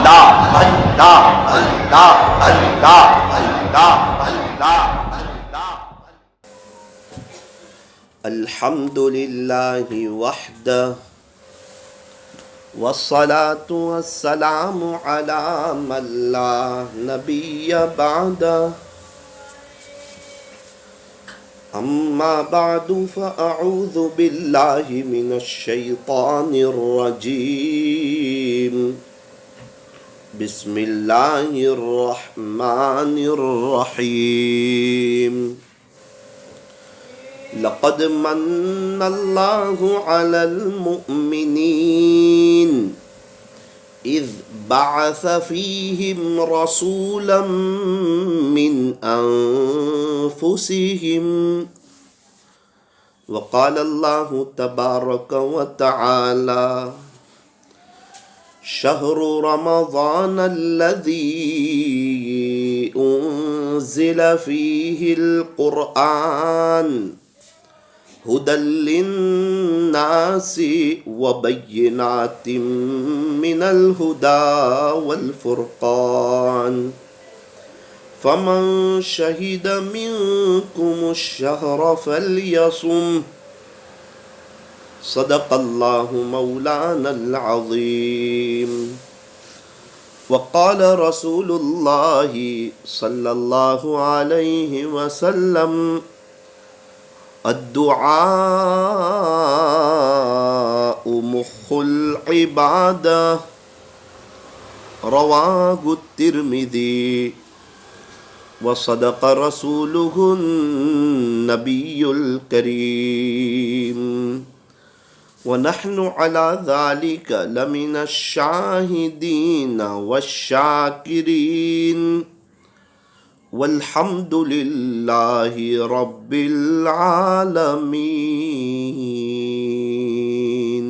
اللہ اللہ اللہ اللہ اللہ اللہ اللہ۔ الحمد للہ وحدہ والصلاة والسلام على من لا نبی بعدہ، اما بعد فاعوذ باللہ من الشیطان الرجیم، بسم اللہ الرحمن الرحیم۔ لقد من اللہ علی المؤمنین اذ بعث فیہم رسولا من انفسہم، وقال اللہ تبارک وتعالی شہر رمضان الذی انزل فیہ القرآن ہدی للناس وبینات من الہدی والفرقان، فمن شہد منکم الشہر فلیصم، صدق اللہ مولانا العظیم۔ وقال رسول اللہ صلی اللہ علیہ وسلم الدعاء مخ العبادہ، رواہ الترمذی، وصدق رسولہ النبی الکریم، ونحن على ذلك لمن الشاہدین والشاکرین، والحمد للہ رب العالمین۔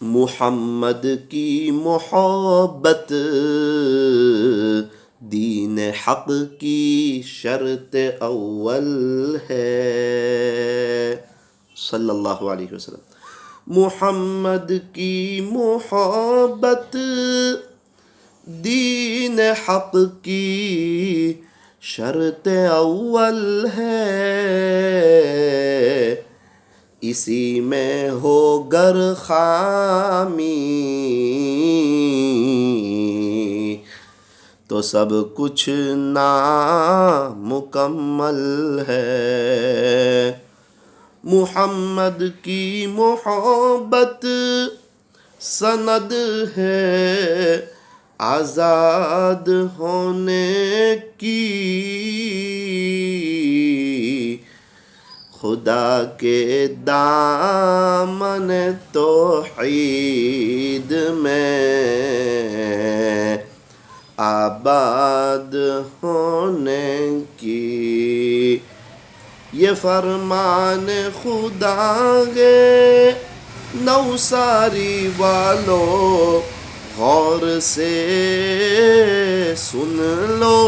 محمد کی محبت دین حق کی شرط اول ہے، صلی اللہ علیہ وسلم۔ محمد کی محبت دین حق کی شرط اول ہے، اسی میں ہو گر خامی تو سب کچھ نامکمل ہے۔ محمد کی محبت سند ہے آزاد ہونے کی، خدا کے دامن توحید میں آباد ہونے کی، یہ فرمان خدا ہے نوساری والو، غور سے سن لو،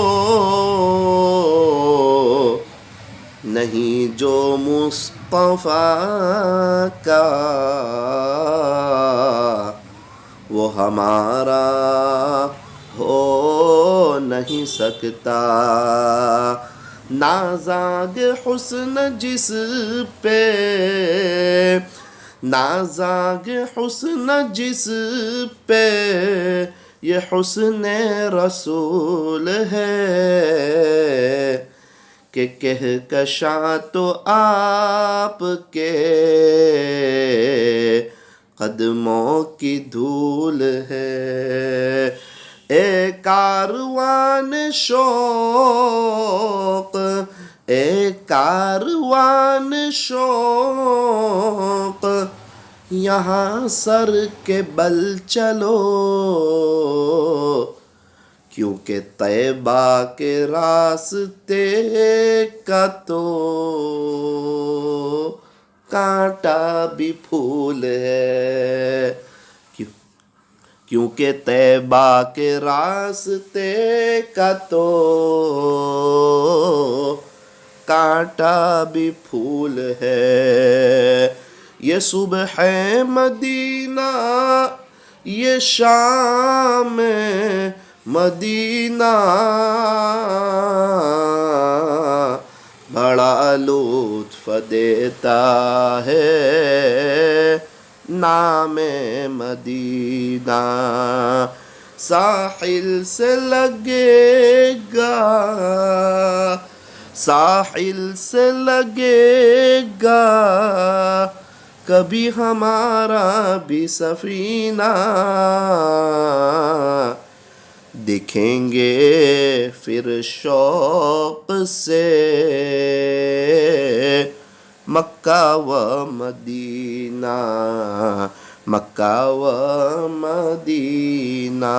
نہیں جو مصطفیٰ کا وہ ہمارا ہو نہیں سکتا، نازاگ حسن جس پہ، نازاگ حسن جس پہ یہ حسن رسول ہے، کہ کہکشاں تو آپ کے قدموں کی دھول ہے، اے کاروان شوق، اے کاروان شوق، یہاں سر کے بل چلو، کیونکہ طیبہ کے راستے کا تو کانٹا بھی پھول ہے، کیونکہ طیبہ کے راستے کا تو کانٹا بھی پھول ہے۔ یہ صبح مدینہ یہ شام مدینہ بڑا لطف دیتا ہے نام مدینہ. ساحل سے لگے گا، ساحل سے لگے گا کبھی ہمارا بھی سفینہ. دیکھیں گے پھر شوق سے مکہ و مدینہ، مکہ و مدینہ.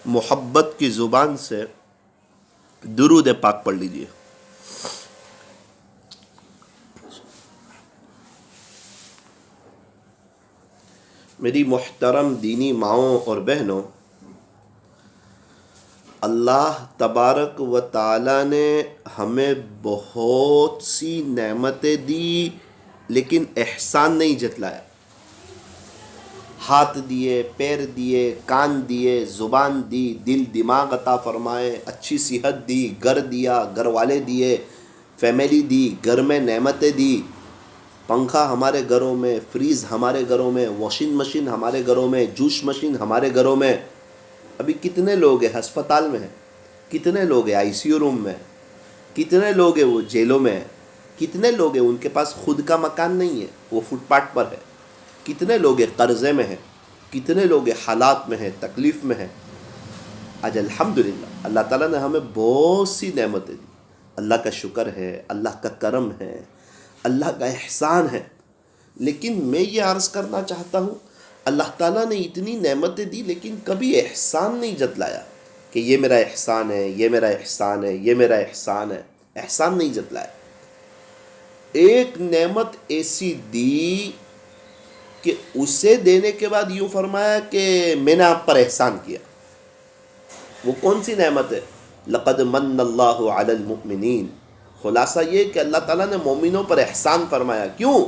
محبت کی زبان سے درود پاک پڑھ لیجئے. میری محترم دینی ماؤں اور بہنوں، اللہ تبارک و تعالی نے ہمیں بہت سی نعمتیں دی لیکن احسان نہیں جتلایا. ہاتھ دیے، پیر دیے، کان دیے، زبان دی، دل دماغ عطا فرمائے، اچھی صحت دی، گھر دیا، گھر والے دیے، فیملی دی، گھر میں نعمتیں دی. پنکھا ہمارے گھروں میں، فریز ہمارے گھروں میں، واشنگ مشین ہمارے گھروں میں، جوس مشین ہمارے گھروں میں. ابھی کتنے لوگ ہیں ہسپتال میں ہیں، کتنے لوگ ہیں آئی سی یو روم میں، کتنے لوگ ہیں وہ جیلوں میں ہیں، کتنے لوگ ہیں ان کے پاس خود کا مکان نہیں ہے، وہ فٹ پاتھ پر ہے، کتنے لوگ ہیں قرضے میں ہیں، کتنے لوگ ہیں حالات میں ہیں، تکلیف میں ہیں. آج الحمدللہ اللہ تعالیٰ نے ہمیں بہت سی نعمتیں دی. اللہ کا شکر ہے، اللہ کا کرم ہے، اللہ کا احسان ہے. لیکن میں یہ عرض کرنا چاہتا ہوں، اللہ تعالیٰ نے اتنی نعمتیں دی لیکن کبھی احسان نہیں جتلایا کہ یہ میرا احسان ہے، یہ میرا احسان ہے، یہ میرا احسان ہے. احسان نہیں جتلایا. ایک نعمت ایسی دی کہ اسے دینے کے بعد یوں فرمایا کہ میں نے آپ پر احسان کیا. وہ کون سی نعمت ہے؟ لقد من اللہ علی المؤمنین. خلاصہ یہ کہ اللہ تعالیٰ نے مومنوں پر احسان فرمایا. کیوں؟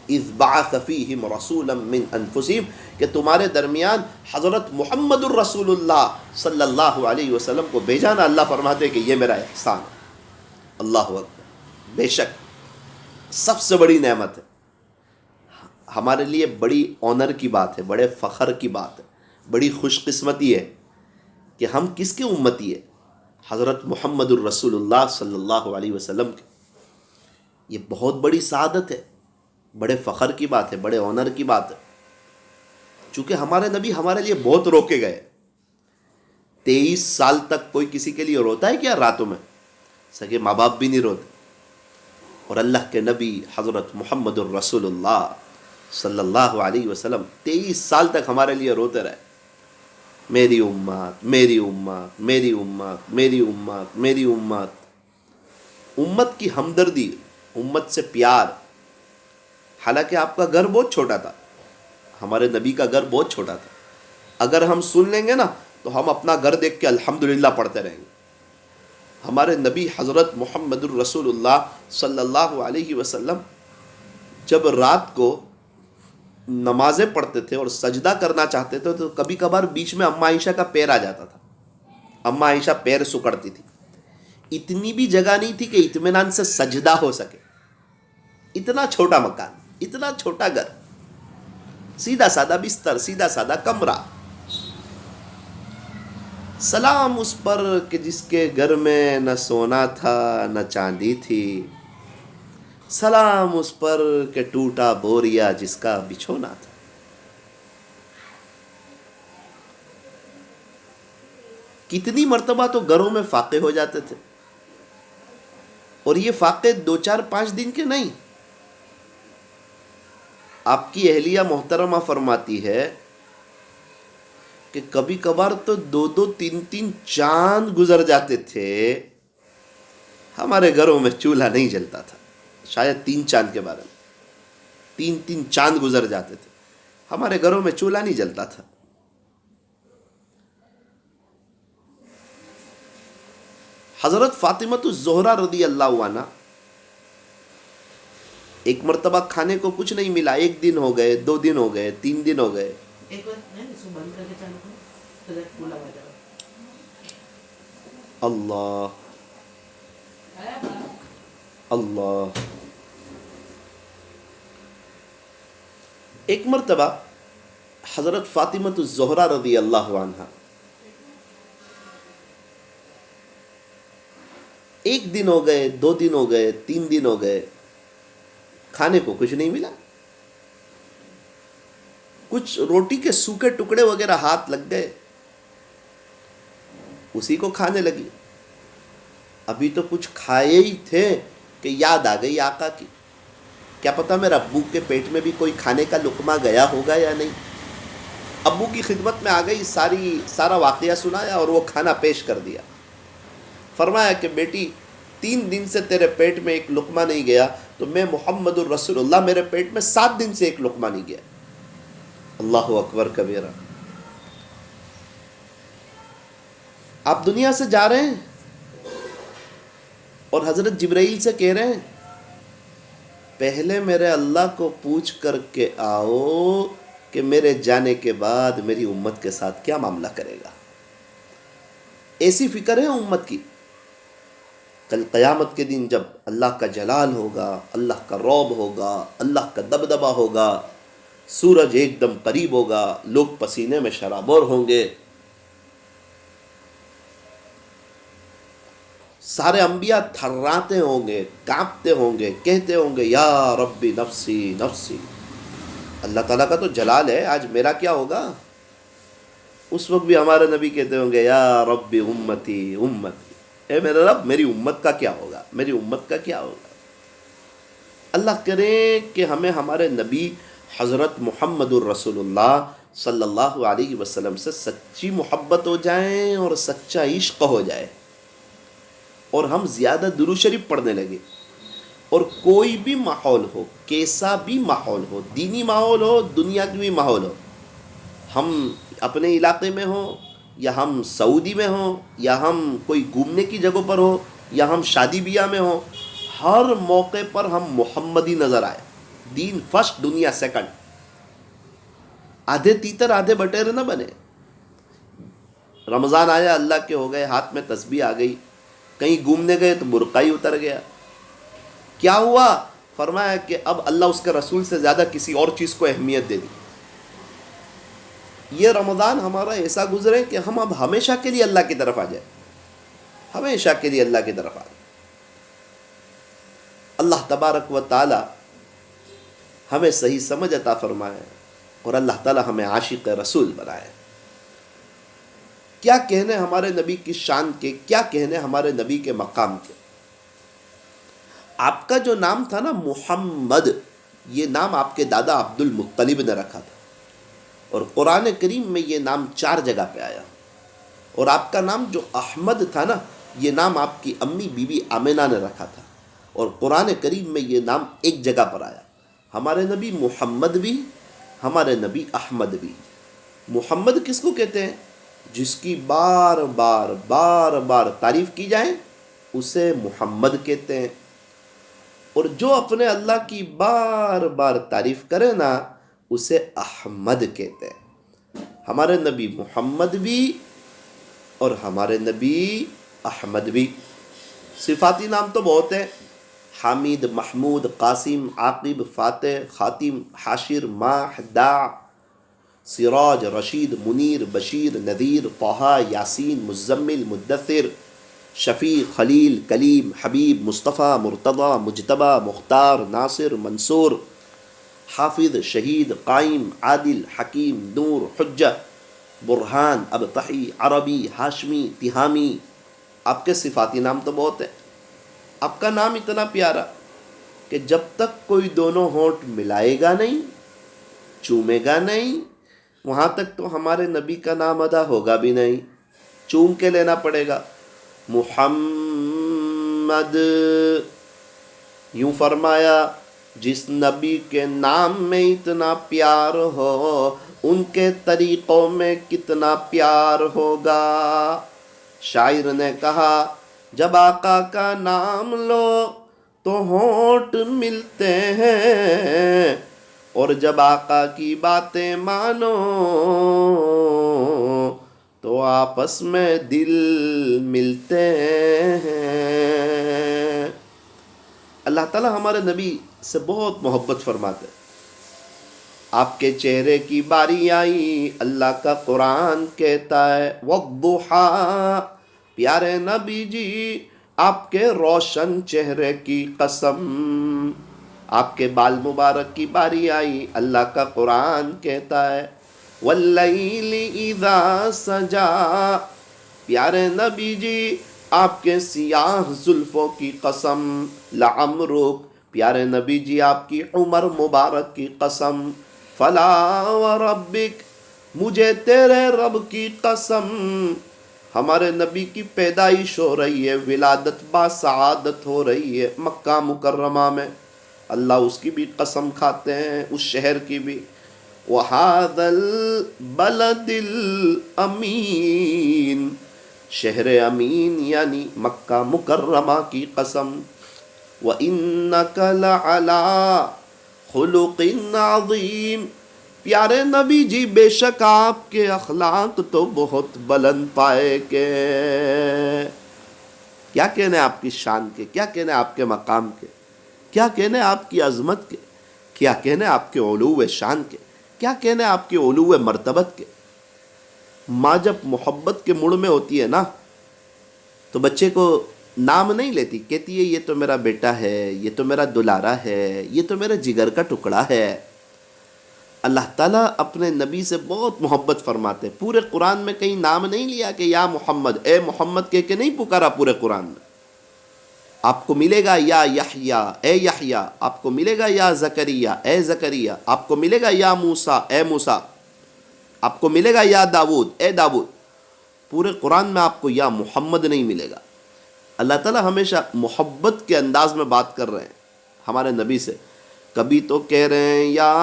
اذ بعث فیہم رسولا من انفسہم، کہ تمہارے درمیان حضرت محمد الرسول اللہ صلی اللہ علیہ وسلم کو بھیجا نا. اللہ فرماتے کہ یہ میرا احسان ہے. اللہ اکبر. بے شک سب سے بڑی نعمت ہے. ہمارے لیے بڑی آنر کی بات ہے، بڑے فخر کی بات ہے، بڑی خوش قسمتی ہے کہ ہم کس کے امتی ہیں؟ حضرت محمد الرسول اللہ صلی اللہ علیہ وسلم کے. یہ بہت بڑی سعادت ہے، بڑے فخر کی بات ہے، بڑے آنر کی بات ہے. چونکہ ہمارے نبی ہمارے لیے بہت روکے گئے. 23 سال تک کوئی کسی کے لیے روتا ہے کیا راتوں میں؟ سگے ماں باپ بھی نہیں روتے. اور اللہ کے نبی حضرت محمد الرسول اللہ صلی اللہ علیہ وسلم 23 سال تک ہمارے لیے روتے رہے. میری امت، میری امت، میری امت، میری امت، میری امت. امت کی ہمدردی، امت سے پیار. حالانکہ آپ کا گھر بہت چھوٹا تھا، ہمارے نبی کا گھر بہت چھوٹا تھا. اگر ہم سن لیں گے نا تو ہم اپنا گھر دیکھ کے الحمدللہ پڑھتے رہیں گے. ہمارے نبی حضرت محمد الرسول اللہ صلی اللہ علیہ وسلم جب رات کو نمازیں پڑھتے تھے اور سجدہ کرنا چاہتے تھے تو کبھی کبھار بیچ میں اماں عائشہ کا پیر آ جاتا تھا. اماں عائشہ پیر سکڑتی تھی. اتنی بھی جگہ نہیں تھی کہ اطمینان سے سجدہ ہو سکے. اتنا چھوٹا مکان، اتنا چھوٹا گھر، سیدھا سادہ بستر، سیدھا سادہ کمرہ. سلام اس پر کہ جس کے گھر میں نہ سونا تھا نہ چاندی تھی. سلام اس پر کہ ٹوٹا بوریا جس کا بچھونا تھا. کتنی مرتبہ تو گھروں میں فاقے ہو جاتے تھے، اور یہ فاقے 2 4 5 دن کے نہیں. آپ کی اہلیہ محترمہ فرماتی ہے کہ کبھی کبھار تو 2 2 3 3 چاند گزر جاتے تھے. ہمارے گھروں میں چولہا نہیں جلتا تھا. شاید 3 چاند کے بارے میں 3 3 چاند گزر جاتے تھے، ہمارے گھروں میں چولہا نہیں جلتا تھا. حضرت فاطمہ الزہرا رضی اللہ عنہ ایک مرتبہ کھانے کو کچھ نہیں ملا، 1 دن ہو گئے، 2 دن ہو گئے، 3 دن ہو گئے. اللہ اللہ. ایک مرتبہ حضرت فاطمۃ الزہرا رضی اللہ عنہا 1 دن ہو گئے، 2 دن ہو گئے، 3 دن ہو گئے، کھانے کو کچھ نہیں ملا. کچھ روٹی کے سوکھے ٹکڑے وغیرہ ہاتھ لگ گئے، اسی کو کھانے لگی. ابھی تو کچھ کھائے ہی تھے کہ یاد آ گئی آقا کی. کیا پتا میرے ابو کے پیٹ میں بھی کوئی کھانے کا لقمہ گیا ہوگا یا نہیں. ابو کی خدمت میں آ گئی، سارا واقعہ سنایا اور وہ کھانا پیش کر دیا. فرمایا کہ بیٹی 3 دن سے تیرے پیٹ میں ایک لقمہ نہیں گیا، تو میں محمد الرسول اللہ میرے پیٹ میں 7 دن سے ایک لقمہ نہیں گیا. اللہ اکبر کبیرہ. آپ دنیا سے جا رہے ہیں اور حضرت جبرائیل سے کہہ رہے ہیں پہلے میرے اللہ کو پوچھ کر کے آؤ کہ میرے جانے کے بعد میری امت کے ساتھ کیا معاملہ کرے گا. ایسی فکر ہے امت کی. کل قیامت کے دن جب اللہ کا جلال ہوگا، اللہ کا رعب ہوگا، اللہ کا دبدبہ ہوگا، سورج ایک دم قریب ہوگا، لوگ پسینے میں شرابور ہوں گے، سارے انبیاء تھراتے ہوں گے، کانپتے ہوں گے، کہتے ہوں گے یا ربی نفسی نفسی. اللہ تعالیٰ کا تو جلال ہے، آج میرا کیا ہوگا. اس وقت بھی ہمارے نبی کہتے ہوں گے یا ربی امتی امتی، اے میرے رب میری امت کا کیا ہوگا، میری امت کا کیا ہوگا. اللہ کرے کہ ہمیں ہمارے نبی حضرت محمد الرسول اللہ صلی اللہ علیہ وسلم سے سچی محبت ہو جائیں اور سچا عشق ہو جائے، اور ہم زیادہ درود شریف پڑھنے لگے. اور کوئی بھی ماحول ہو، کیسا بھی ماحول ہو، دینی ماحول ہو، دنیا کی بھی ماحول ہو، ہم اپنے علاقے میں ہوں یا ہم سعودی میں ہوں یا ہم کوئی گھومنے کی جگہوں پر ہو یا ہم شادی بیاہ میں ہوں، ہر موقع پر ہم محمدی نظر آئے. دین فرسٹ، دنیا سیکنڈ. آدھے تیتر آدھے بٹیرے نہ بنے. رمضان آیا، اللہ کے ہو گئے، ہاتھ میں تسبیح آ گئی، کہیں گھومنے گئے تو برقع ہی اتر گیا. کیا ہوا؟ فرمایا کہ اب اللہ اس کے رسول سے زیادہ کسی اور چیز کو اہمیت دے دی. یہ رمضان ہمارا ایسا گزرے کہ ہم اب ہمیشہ کے لیے اللہ کی طرف آ جائیں، ہمیشہ کے لیے اللہ کی طرف آ جائیں. اللہ تبارک و تعالی ہمیں صحیح سمجھ عطا فرمائے اور اللہ تعالی ہمیں عاشق رسول بنائے. کیا کہنے ہمارے نبی کی شان کے، کیا کہنے ہمارے نبی کے مقام کے. آپ کا جو نام تھا نا محمد، یہ نام آپ کے دادا عبد المطلب نے رکھا تھا، اور قرآن کریم میں یہ نام 4 جگہ پہ آیا. اور آپ کا نام جو احمد تھا نا، یہ نام آپ کی امی بی بی آمنہ نے رکھا تھا، اور قرآن کریم میں یہ نام 1 جگہ پر آیا. ہمارے نبی محمد بھی، ہمارے نبی احمد بھی. محمد کس کو کہتے ہیں؟ جس کی بار بار بار بار تعریف کی جائے اسے محمد کہتے ہیں. اور جو اپنے اللہ کی بار بار تعریف کرے نا اسے احمد کہتے ہیں. ہمارے نبی محمد بھی اور ہمارے نبی احمد بھی. صفاتی نام تو بہت ہیں، حامد، محمود، قاسم، عاقب، فاتح، خاتم، حاشر، ماح، داع، سراج، رشید، منیر، بشیر، نذیر، طہ، یاسین، مزمل، مدثر، شفیع، خلیل، کلیم، حبیب، مصطفیٰ، مرتضی، مجتبی، مختار، ناصر، منصور، حافظ، شہید، قائم، عادل، حکیم، نور، حجہ، برہان، ابطحی، عربی، ہاشمی، تہامی. آپ کے صفاتی نام تو بہت ہیں. آپ کا نام اتنا پیارا کہ جب تک کوئی دونوں ہونٹ ملائے گا نہیں، چومے گا نہیں، وہاں تک تو ہمارے نبی کا نام ادا ہوگا بھی نہیں. چوم کے لینا پڑے گا. محمد، یوں فرمایا جس نبی کے نام میں اتنا پیار ہو ان کے طریقوں میں کتنا پیار ہوگا. شاعر نے کہا جب آقا کا نام لو تو ہونٹ ملتے ہیں، اور جب آقا کی باتیں مانو تو آپس میں دل ملتے ہیں۔ اللہ تعالیٰ ہمارے نبی سے بہت محبت فرماتے ہیں۔ آپ کے چہرے کی باری آئی، اللہ کا قرآن کہتا ہے وَالضُّحَىٰ، پیارے نبی جی آپ کے روشن چہرے کی قسم۔ آپ کے بال مبارک کی باری آئی، اللہ کا قرآن کہتا ہے وَاللَّيْلِ إِذَا سَجَىٰ، پیارے نبی جی آپ کے سیاہ زلفوں کی قسم، لعمرک، پیارے نبی جی آپ کی عمر مبارک کی قسم، فلا وربک، مجھے تیرے رب کی قسم۔ ہمارے نبی کی پیدائش ہو رہی ہے، ولادت با سعادت ہو رہی ہے مکہ مکرمہ میں، اللہ اس کی بھی قسم کھاتے ہیں، اس شہر کی بھی۔ وَهَذَا الْبَلَدِ الْأَمِينَ، شہر امین یعنی مکہ مکرمہ کی قسم۔ وَإِنَّكَ لَعَلَىٰ خُلُقٍ عَظِيمٍ، پیارے نبی جی بے شک آپ کے اخلاق تو بہت بلند پائے کے۔ کیا کہنے آپ کی شان کے، کیا کہنے آپ کے مقام کے، کیا کہنے آپ کی عظمت کے، کیا کہنے آپ کے علو شان کے، کیا کہنے آپ کے علو مرتبت کے۔ ماں جب محبت کے موڑ میں ہوتی ہے نا تو بچے کو نام نہیں لیتی، کہتی ہے یہ تو میرا بیٹا ہے، یہ تو میرا دلارا ہے، یہ تو میرے جگر کا ٹکڑا ہے۔ اللہ تعالیٰ اپنے نبی سے بہت محبت فرماتے، پورے قرآن میں کہیں نام نہیں لیا کہ یا محمد، اے محمد کہہ کے نہیں پکارا پورے قرآن میں۔ آپ کو ملے گا یا یحییٰ، اے یحییٰ، آپ کو ملے گا یا زکریا، اے زکریا، آپ کو ملے گا یا موسیٰ، اے موسیٰ، آپ کو ملے گا یا داود، اے داود۔ پورے قرآن میں آپ کو یا محمد نہیں ملے گا۔ اللہ تعالیٰ ہمیشہ محبت کے انداز میں بات کر رہے ہیں ہمارے نبی سے۔ کبھی تو کہہ رہے ہیں یا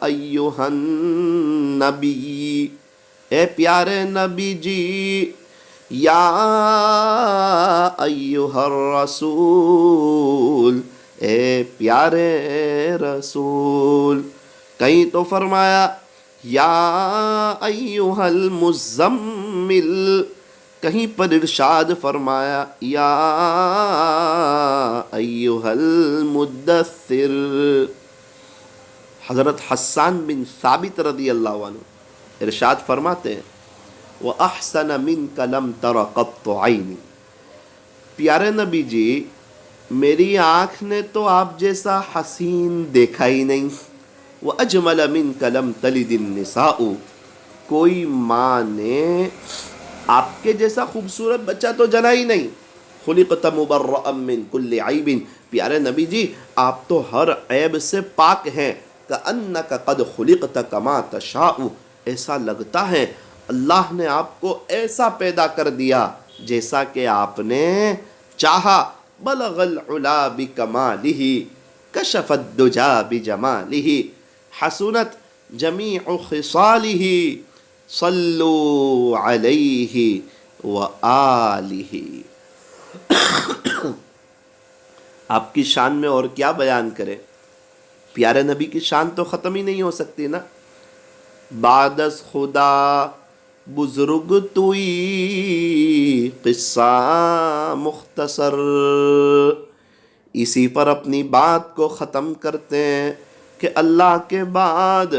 ایہا النبی، اے پیارے نبی جی، یا ایہا الرسول، اے پیارے رسول۔ کہیں تو فرمایا یا ایہا المزمل، کہیں پر ارشاد فرمایا یا ایہا المدثر۔ حضرت حسان بن ثابت رضی اللہ عنہ ارشاد فرماتے ہیں وَأَحْسَنَ مِنْكَ لَمْ تَرَ قَطُّ عَيْنِ، پیارے نبی جی میری آنکھ نے تو آپ جیسا حسین دیکھا ہی نہیں۔ وَأَجْمَلَ مِنْكَ لَمْ تَلِدِ النِّسَاءُ، کوئی ماں نے آپ کے جیسا خوبصورت بچہ تو جنا ہی نہیں۔ خُلِقْتَ مُبَرَّأً مِّن كُلِّ عَيْبٍ، پیارے نبی جی آپ تو ہر عیب سے پاک ہیں۔ كَأَنَّكَ قَدْ خُلِقْتَ كَمَا تَشَاءُ، ایسا لگتا ہے اللہ نے آپ کو ایسا پیدا کر دیا جیسا کہ آپ نے چاہا۔ بَلَغَ الْعُلَا بِكَمَالِهِ كَشَفَ الدُّجَى بِجَمَالِهِ حَسُنَتْ جَمِيعُ خِصَالِهِ صَلُّوا عَلَيْهِ وَآلِهِ۔ آپ کی شان میں اور کیا بیان کرے، پیارے نبی کی شان تو ختم ہی نہیں ہو سکتی نا۔ بعد از خدا بزرگ توئی قصہ مختصر، اسی پر اپنی بات کو ختم کرتے ہیں کہ اللہ کے بعد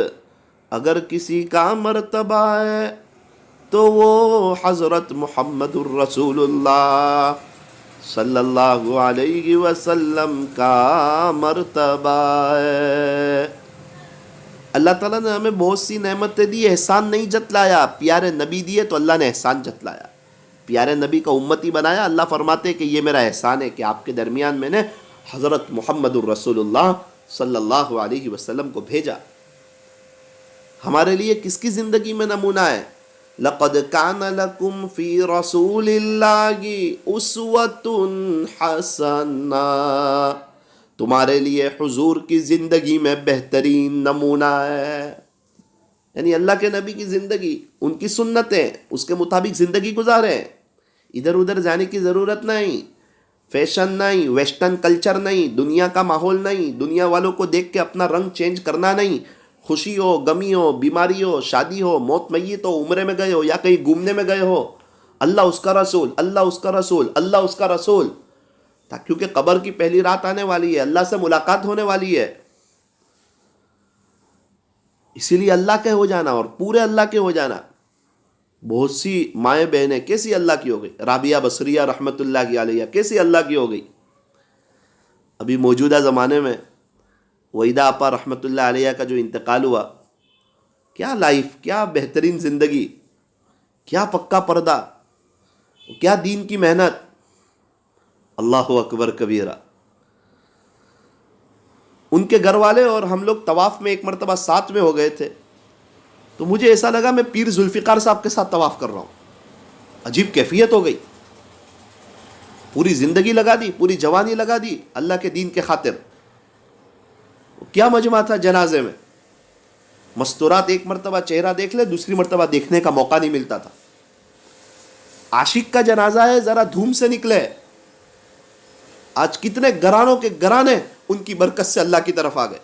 اگر کسی کا مرتبہ ہے تو وہ حضرت محمد الرسول اللہ صلی اللہ علیہ وسلم کا مرتبہ ہے۔ اللہ تعالیٰ نے ہمیں بہت سی نعمتیں دی، احسان نہیں جتلایا، پیارے نبی دیے تو اللہ نے احسان جتلایا، پیارے نبی کا امتی بنایا۔ اللہ فرماتے کہ یہ میرا احسان ہے کہ آپ کے درمیان میں نے حضرت محمد الرسول اللہ صلی اللہ علیہ وسلم کو بھیجا۔ ہمارے لیے کس کی زندگی میں نمونہ ہے؟ لَقَدْ كَانَ لَكُمْ فِي رَسُولِ اللَّهِ أُسْوَةٌ حَسَنَةٌ، تمہارے لیے حضور کی زندگی میں بہترین نمونہ ہے۔ یعنی اللہ کے نبی کی زندگی، ان کی سنتیں، اس کے مطابق زندگی گزاریں، ادھر ادھر جانے کی ضرورت نہیں۔ فیشن نہیں، ویسٹرن کلچر نہیں، دنیا کا ماحول نہیں، دنیا والوں کو دیکھ کے اپنا رنگ چینج کرنا نہیں. خوشی ہو، غمی ہو، بیماری ہو، شادی ہو، موت میت ہو، عمرے میں گئے ہو یا کہیں گھومنے میں گئے ہو، اللہ اس کا رسول، اللہ اس کا رسول، اللہ اس کا رسول. کیونکہ قبر کی پہلی رات آنے والی ہے، اللہ سے ملاقات ہونے والی ہے. اسی لیے اللہ کے ہو جانا اور پورے اللہ کے ہو جانا. بہت سی مائیں بہنیں کیسی اللہ کی ہو گئی. رابعہ بصریہ رحمۃ اللہ علیہ کیسی اللہ کی ہو گئی. ابھی موجودہ زمانے میں وحیدہ آپا رحمۃ اللہ علیہ کا جو انتقال ہوا، کیا لائف، کیا بہترین زندگی، کیا پکا پردہ، کیا دین کی محنت. اللہ اکبر کبیرہ. ان کے گھر والے اور ہم لوگ طواف میں ایک مرتبہ ساتھ میں ہو گئے تھے، تو مجھے ایسا لگا میں پیر ذوالفقار صاحب کے ساتھ طواف کر رہا ہوں. عجیب کیفیت ہو گئی. پوری زندگی لگا دی، پوری جوانی لگا دی اللہ کے دین کے خاطر. کیا مجمع تھا جنازے میں. مستورات ایک مرتبہ چہرہ دیکھ لے، دوسری مرتبہ دیکھنے کا موقع نہیں ملتا تھا. عاشق کا جنازہ ہے، ذرا دھوم سے نکلے. آج کتنے گھرانوں کے گھرانے ان کی برکت سے اللہ کی طرف آ گئے.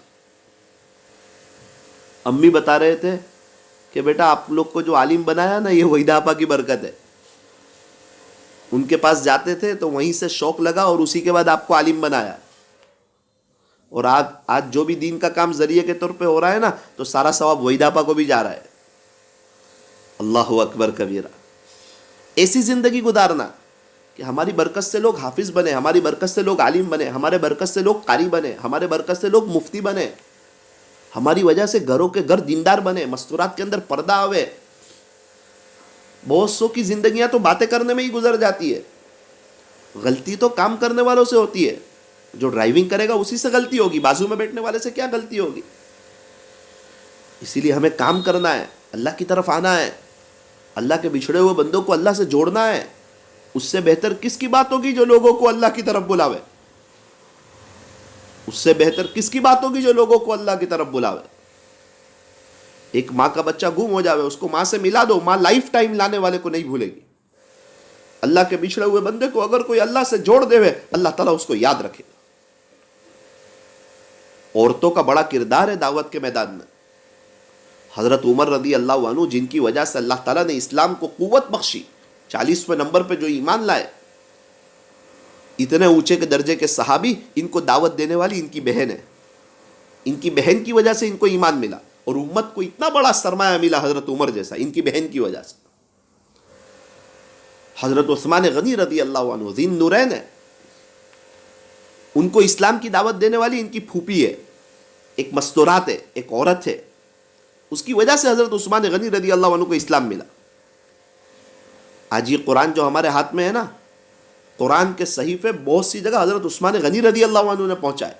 امی بتا رہے تھے کہ بیٹا آپ لوگ کو جو عالم بنایا نا، یہ وحیدہ آپا کی برکت ہے. ان کے پاس جاتے تھے تو وہیں سے شوق لگا اور اسی کے بعد آپ کو عالم بنایا. اور آج جو بھی دین کا کام ذریعے کے طور پہ ہو رہا ہے نا، تو سارا ثواب وحیدہ آپا کو بھی جا رہا ہے. اللہ اکبر کبیرہ. ایسی زندگی گزارنا کہ ہماری برکت سے لوگ حافظ بنے، ہماری برکت سے لوگ عالم بنے، ہمارے برکت سے لوگ قاری بنے، ہمارے برکت سے لوگ مفتی بنے، ہماری وجہ سے گھروں کے گھر دیندار بنے، مستورات کے اندر پردہ آوے. بہت سو کی زندگیاں تو باتیں کرنے میں ہی گزر جاتی ہے. غلطی تو کام کرنے والوں سے ہوتی ہے. جو ڈرائیونگ کرے گا اسی سے غلطی ہوگی، بازو میں بیٹھنے والے سے کیا غلطی ہوگی. اسی لیے ہمیں کام کرنا ہے، اللہ کی طرف آنا ہے، اللہ کے بچھڑے ہوئے بندوں کو اللہ سے جوڑنا ہے. اس سے بہتر کس کی بات ہوگی جو لوگوں کو اللہ کی طرف بلاوے. اس سے بہتر کس کی بات ہوگی جو لوگوں کو اللہ کی طرف بلاوے. ایک ماں کا بچہ گم ہو جاوے، اس کو ماں سے ملا دو، ماں لائف ٹائم لانے والے کو نہیں بھولے گی. اللہ کے بچھڑے ہوئے بندے کو اگر کوئی اللہ سے جوڑ دے، اللہ تعالیٰ اس کو یاد رکھے. عورتوں کا بڑا کردار ہے دعوت کے میدان میں. حضرت عمر رضی اللہ عنہ، جن کی وجہ سے اللہ تعالیٰ نے اسلام کو قوت بخشی، 40ویں نمبر پہ جو ایمان لائے، اتنے اونچے کے درجے کے صحابی، ان کو دعوت دینے والی ان کی بہن ہے. ان کی بہن کی وجہ سے ان کو ایمان ملا، اور امت کو اتنا بڑا سرمایہ ملا حضرت عمر جیسا ان کی بہن کی وجہ سے. حضرت عثمان غنی رضی اللہ عنہ ذی النورین ہے، ان کو اسلام کی دعوت دینے والی ان کی پھوپھی ہے، ایک مستورات ہے، ایک عورت ہے. اس کی وجہ سے حضرت عثمان غنی رضی اللہ عنہ کو اسلام ملا. آج یہ قرآن جو ہمارے ہاتھ میں ہے نا، قرآن کے صحیفے بہت سی جگہ حضرت عثمان غنی رضی اللہ عنہ نے پہنچائے.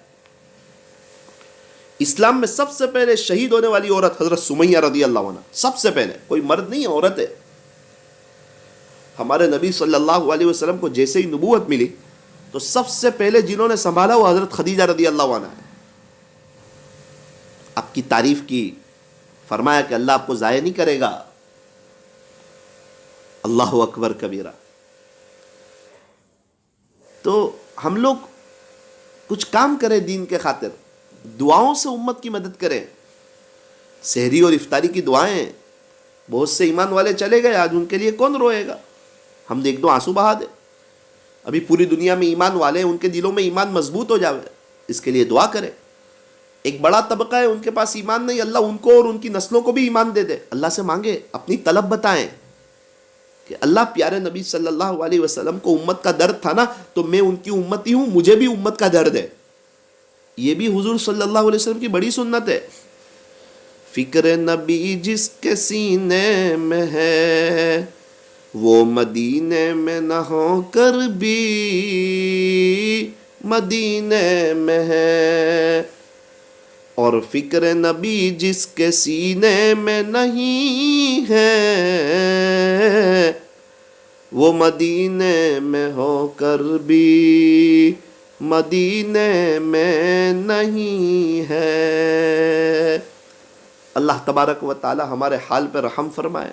اسلام میں سب سے پہلے شہید ہونے والی عورت حضرت سمیہ رضی اللہ عنہ، سب سے پہلے. کوئی مرد نہیں، عورت ہے. ہمارے نبی صلی اللہ علیہ وسلم کو جیسے ہی نبوت ملی تو سب سے پہلے جنہوں نے سنبھالا وہ حضرت خدیجہ رضی اللہ عنہ ہے. آپ کی تعریف کی، فرمایا کہ اللہ آپ کو ضائع نہیں کرے گا. اللہ اکبر کبیرہ. تو ہم لوگ کچھ کام کریں دین کے خاطر، دعاؤں سے امت کی مدد کریں. سحری اور افطاری کی دعائیں، بہت سے ایمان والے چلے گئے، آج ان کے لیے کون روئے گا. ہم ایک دو آنسو بہا دیں. ابھی پوری دنیا میں ایمان والے ہیں، ان کے دلوں میں ایمان مضبوط ہو جاوے، اس کے لیے دعا کریں. ایک بڑا طبقہ ہے ان کے پاس ایمان نہیں، اللہ ان کو اور ان کی نسلوں کو بھی ایمان دے دے. اللہ سے مانگے، اپنی طلب بتائیں کہ اللہ، پیارے نبی صلی اللہ علیہ وسلم کو امت کا درد تھا نا، تو میں ان کی امتی ہوں، مجھے بھی امت کا درد ہے. یہ بھی حضور صلی اللہ علیہ وسلم کی بڑی سنت ہے. فکر نبی جس کے سینے میں ہے، وہ مدینے میں نہ ہو کر بھی مدینے میں ہے. اور فکر نبی جس کے سینے میں نہیں ہے، وہ مدینے میں ہو کر بھی مدینے میں نہیں ہے. اللہ تبارک و تعالی ہمارے حال پہ رحم فرمائے،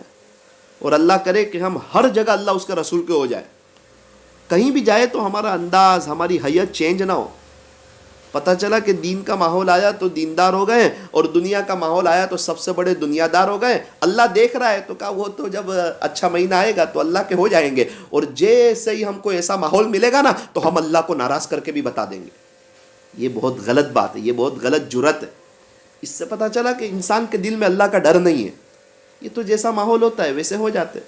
اور اللہ کرے کہ ہم ہر جگہ اللہ اس کے رسول کے ہو جائے. کہیں بھی جائے تو ہمارا انداز، ہماری حیت چینج نہ ہو. پتہ چلا کہ دین کا ماحول آیا تو دیندار ہو گئے، اور دنیا کا ماحول آیا تو سب سے بڑے دنیا دار ہو گئے. اللہ دیکھ رہا ہے تو کہا وہ تو جب اچھا مہینہ آئے گا تو اللہ کے ہو جائیں گے، اور جیسے ہی ہم کو ایسا ماحول ملے گا نا تو ہم اللہ کو ناراض کر کے بھی بتا دیں گے. یہ بہت غلط بات ہے، یہ بہت غلط جرأت ہے. اس سے پتہ چلا کہ انسان کے دل میں اللہ کا ڈر نہیں ہے. یہ تو جیسا ماحول ہوتا ہے ویسے ہو جاتے.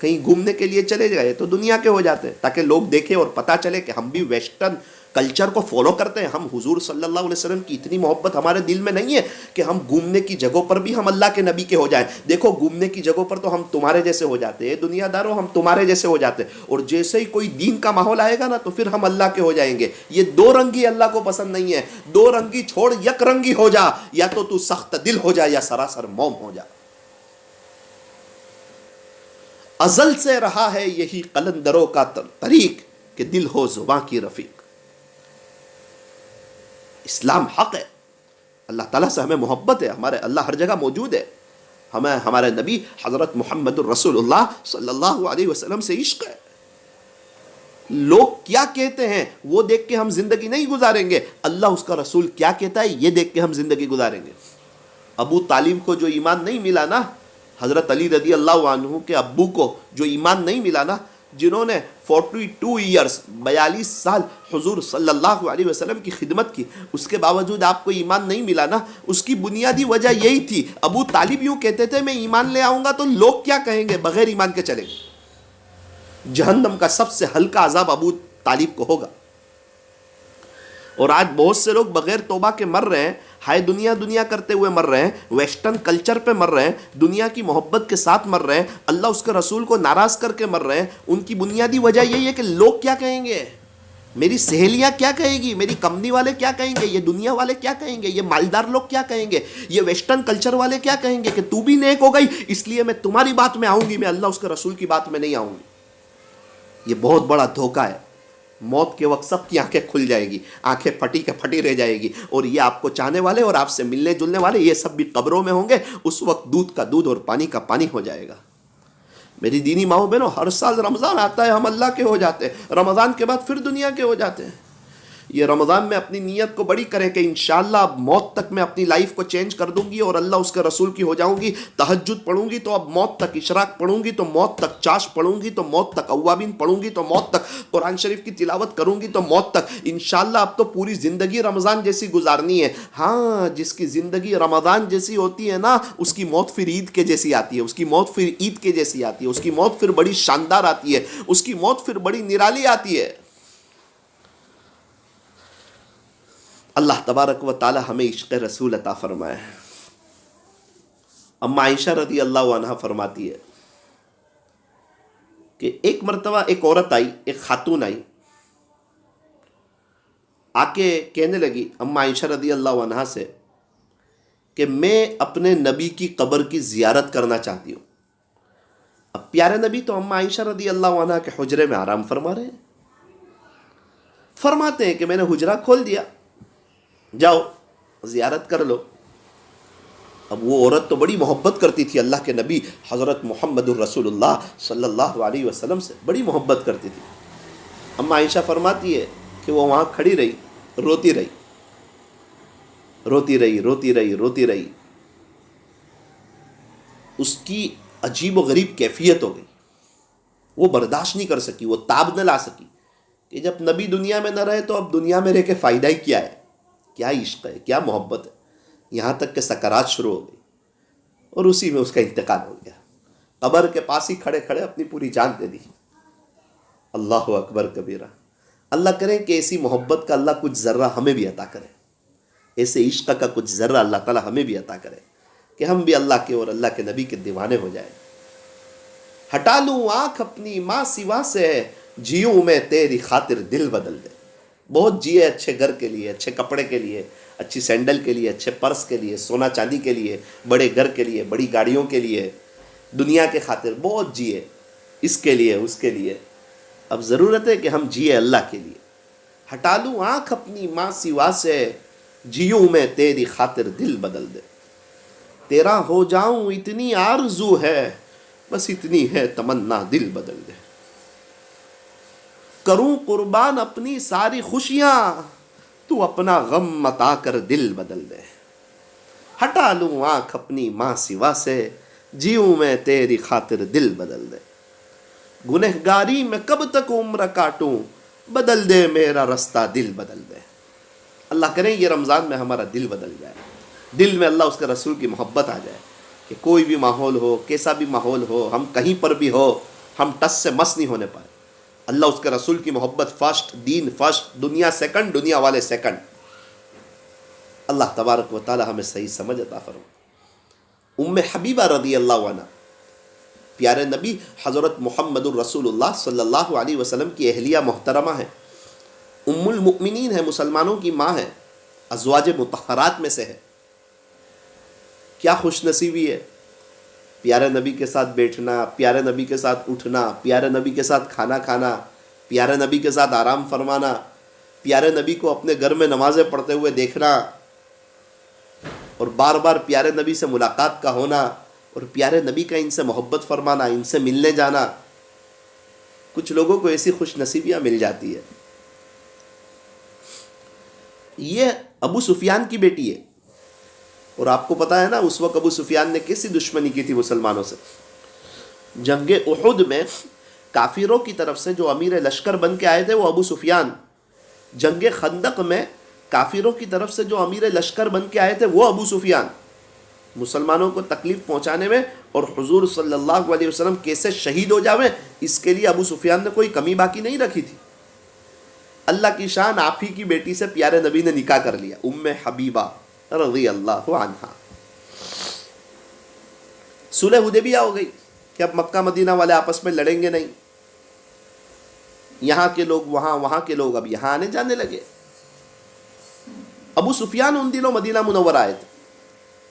کہیں گھومنے کے لیے چلے گئے تو دنیا کے ہو جاتے ہیں، تاکہ لوگ دیکھیں اور پتہ چلے کہ ہم بھی ویسٹرن کلچر کو فالو کرتے ہیں. ہم حضور صلی اللہ علیہ وسلم کی اتنی محبت ہمارے دل میں نہیں ہے کہ ہم گھومنے کی جگہوں پر بھی ہم اللہ کے نبی کے ہو جائیں. دیکھو گھومنے کی جگہوں پر تو ہم تمہارے جیسے ہو جاتے ہیں، دنیا داروں ہم تمہارے جیسے ہو جاتے ہیں، اور جیسے ہی کوئی دین کا ماحول آئے گا نا تو پھر ہم اللہ کے ہو جائیں گے. یہ دو رنگی اللہ کو پسند نہیں ہے. دو رنگی چھوڑ، یک رنگی ہو جا، یا تو سخت دل ہو جا یا سراسر موم ہو جا. ازل سے رہا ہے یہی قلندروں کا طریق کہ دل ہو زباں کی رفیق. اسلام حق ہے، اللہ تعالیٰ سے ہمیں محبت ہے، ہمارے اللہ ہر جگہ موجود ہے. ہمیں ہمارے نبی حضرت محمد الرسول اللہ صلی اللہ علیہ وسلم سے عشق ہے. لوگ کیا کہتے ہیں وہ دیکھ کے ہم زندگی نہیں گزاریں گے، اللہ اس کا رسول کیا کہتا ہے یہ دیکھ کے ہم زندگی گزاریں گے. ابو طالب کو جو ایمان نہیں ملا نا، حضرت علی رضی اللہ عنہ کے ابو کو جو ایمان نہیں ملا نا، جنہوں نے 42 ایئرس 42 سال حضور صلی اللہ علیہ وسلم کی خدمت کی، اس کے باوجود آپ کو ایمان نہیں ملا نا، اس کی بنیادی وجہ یہی تھی. ابو طالب یوں کہتے تھے میں ایمان لے آؤں گا تو لوگ کیا کہیں گے، بغیر ایمان کے چلیں گے. جہنم کا سب سے ہلکا عذاب ابو طالب کو ہوگا. اور آج بہت سے لوگ بغیر توبہ کے مر رہے ہیں، ہائے دنیا دنیا کرتے ہوئے مر رہے ہیں، ویسٹرن کلچر پہ مر رہے ہیں، دنیا کی محبت کے ساتھ مر رہے ہیں، اللہ اس کے رسول کو ناراض کر کے مر رہے ہیں. ان کی بنیادی وجہ یہی ہے کہ لوگ کیا کہیں گے، میری سہیلیاں کیا کہیں گی، میری کمپنی والے کیا کہیں گے، یہ دنیا والے کیا کہیں گے، یہ مالدار لوگ کیا کہیں گے، یہ ویسٹرن کلچر والے کیا کہیں گے کہ تو بھی نیک ہو گئی اس لیے میں تمہاری بات میں آؤں گی، میں اللہ اس کے رسول کی بات میں نہیں آؤں گی. یہ بہت بڑا دھوکہ ہے. موت کے وقت سب کی آنکھیں کھل جائے گی، آنکھیں پھٹی کے پھٹی رہ جائے گی، اور یہ آپ کو چاہنے والے اور آپ سے ملنے جلنے والے یہ سب بھی قبروں میں ہوں گے. اس وقت دودھ کا دودھ اور پانی کا پانی ہو جائے گا. میری دینی ماؤں بہنوں، ہر سال رمضان آتا ہے ہم اللہ کے ہو جاتے ہیں، رمضان کے بعد پھر دنیا کے ہو جاتے ہیں. یہ رمضان میں اپنی نیت کو بڑی کریں کہ انشاءاللہ اب موت تک میں اپنی لائف کو چینج کر دوں گی اور اللہ اس کے رسول کی ہو جاؤں گی. تہجد پڑھوں گی تو اب موت تک، اشراق پڑھوں گی تو موت تک، چاش پڑھوں گی تو موت تک، اوابین پڑھوں گی تو موت تک، قرآن شریف کی تلاوت کروں گی تو موت تک. انشاءاللہ اب تو پوری زندگی رمضان جیسی گزارنی ہے. ہاں جس کی زندگی رمضان جیسی ہوتی ہے نا، اس کی موت پھر عید کے جیسی آتی ہے، اس کی موت پھر عید کے جیسی آتی ہے، اس کی موت پھر بڑی شاندار آتی ہے، اس کی موت پھر بڑی نرالی آتی ہے. اللہ تبارک و تعالی ہمیں عشق رسول عطا فرمائے. اما عائشہ رضی اللہ عنہ فرماتی ہے کہ ایک مرتبہ ایک عورت آئی، ایک خاتون آئی، آ کے کہنے لگی اما عائشہ رضی اللہ عنہ سے کہ میں اپنے نبی کی قبر کی زیارت کرنا چاہتی ہوں. اب پیارے نبی تو اما عائشہ رضی اللہ عنہ کے حجرے میں آرام فرما رہے ہیں. فرماتے ہیں کہ میں نے حجرہ کھول دیا، جاؤ زیارت کر لو. اب وہ عورت تو بڑی محبت کرتی تھی اللہ کے نبی حضرت محمد الرسول اللہ صلی اللہ علیہ وسلم سے، بڑی محبت کرتی تھی. اما عائشہ فرماتی ہے کہ وہ وہاں کھڑی رہی، روتی رہی، روتی رہی، روتی رہی، روتی رہی. اس کی عجیب و غریب کیفیت ہو گئی، وہ برداشت نہیں کر سکی، وہ تاب نہ لا سکی کہ جب نبی دنیا میں نہ رہے تو اب دنیا میں رہ کے فائدہ ہی کیا ہے، کیا عشق ہے، کیا محبت ہے. یہاں تک کہ سکرات شروع ہو گئی اور اسی میں اس کا انتقال ہو گیا. قبر کے پاس ہی کھڑے کھڑے اپنی پوری جان دے دی. اللہ اکبر کبیرہ. اللہ کرے کہ ایسی محبت کا اللہ کچھ ذرہ ہمیں بھی عطا کرے، ایسے عشق کا کچھ ذرہ اللہ تعالیٰ ہمیں بھی عطا کرے کہ ہم بھی اللہ کے اور اللہ کے نبی کے دیوانے ہو جائیں. ہٹا لوں آنکھ اپنی ماں سوا سے، جیوں میں تیری خاطر دل بدل دے. بہت جیے اچھے گھر کے لیے، اچھے کپڑے کے لیے، اچھی سینڈل کے لیے، اچھے پرس کے لیے، سونا چاندی کے لیے، بڑے گھر کے لیے، بڑی گاڑیوں کے لیے، دنیا کے خاطر بہت جیے، اس کے لیے اس کے لیے. اب ضرورت ہے کہ ہم جیے اللہ کے لیے. ہٹا لوں آنکھ اپنی ماں سوا سے، جیوں میں تیری خاطر دل بدل دے. تیرا ہو جاؤں اتنی آرزو ہے، بس اتنی ہے تمنا دل بدل دے. کروں قربان اپنی ساری خوشیاں، تو اپنا غم متا کر دل بدل دے، ہٹا لوں آنکھ اپنی ماں سوا سے، جیوں میں تیری خاطر دل بدل دے، گنہگاری میں کب تک عمر کاٹوں، بدل دے میرا رستہ دل بدل دے۔ اللہ کریں یہ رمضان میں ہمارا دل بدل جائے، دل میں اللہ اس کے رسول کی محبت آ جائے، کہ کوئی بھی ماحول ہو، کیسا بھی ماحول ہو، ہم کہیں پر بھی ہو، ہم ٹس سے مس نہیں ہونے پائے۔ اللہ اس کے رسول کی محبت فرسٹ، دین فرسٹ، دنیا سیکنڈ، دنیا والے سیکنڈ۔ اللہ تبارک و تعالی ہمیں صحیح سمجھ عطا فرمائے۔ ام حبیبہ رضی اللہ عنہ پیارے نبی حضرت محمد الرسول اللہ صلی اللہ علیہ وسلم کی اہلیہ محترمہ ہیں، ام المؤمنین ہے، مسلمانوں کی ماں ہے، ازواج مطہرات میں سے ہے۔ کیا خوش نصیبی ہے، پیارے نبی کے ساتھ بیٹھنا، پیارے نبی کے ساتھ اٹھنا، پیارے نبی کے ساتھ کھانا کھانا، پیارے نبی کے ساتھ آرام فرمانا، پیارے نبی کو اپنے گھر میں نمازیں پڑھتے ہوئے دیکھنا، اور بار بار پیارے نبی سے ملاقات کا ہونا، اور پیارے نبی کا ان سے محبت فرمانا، ان سے ملنے جانا۔ کچھ لوگوں کو ایسی خوش نصیبیاں مل جاتی ہے۔ یہ ابو سفیان کی بیٹی ہے، اور آپ کو پتہ ہے نا اس وقت ابو سفیان نے کیسی دشمنی کی تھی مسلمانوں سے۔ جنگ احد میں کافروں کی طرف سے جو امیر لشکر بن کے آئے تھے وہ ابو سفیان، جنگ خندق میں کافروں کی طرف سے جو امیر لشکر بن کے آئے تھے وہ ابو سفیان، مسلمانوں کو تکلیف پہنچانے میں اور حضور صلی اللہ علیہ وسلم کیسے شہید ہو جاویں اس کے لیے ابو سفیان نے کوئی کمی باقی نہیں رکھی تھی۔ اللہ کی شان، آپ ہی کی بیٹی سے پیارے نبی نے نکاح کر لیا، ام حبیبہ رضی اللہ عنہا۔ صلح حدیبیہ ہو گئی کہ اب مکہ مدینہ والے آپس میں لڑیں گے نہیں، یہاں کے لوگ وہاں، وہاں کے لوگ اب یہاں آنے جانے لگے۔ ابو سفیان ان دنوں مدینہ منور آئے تھے،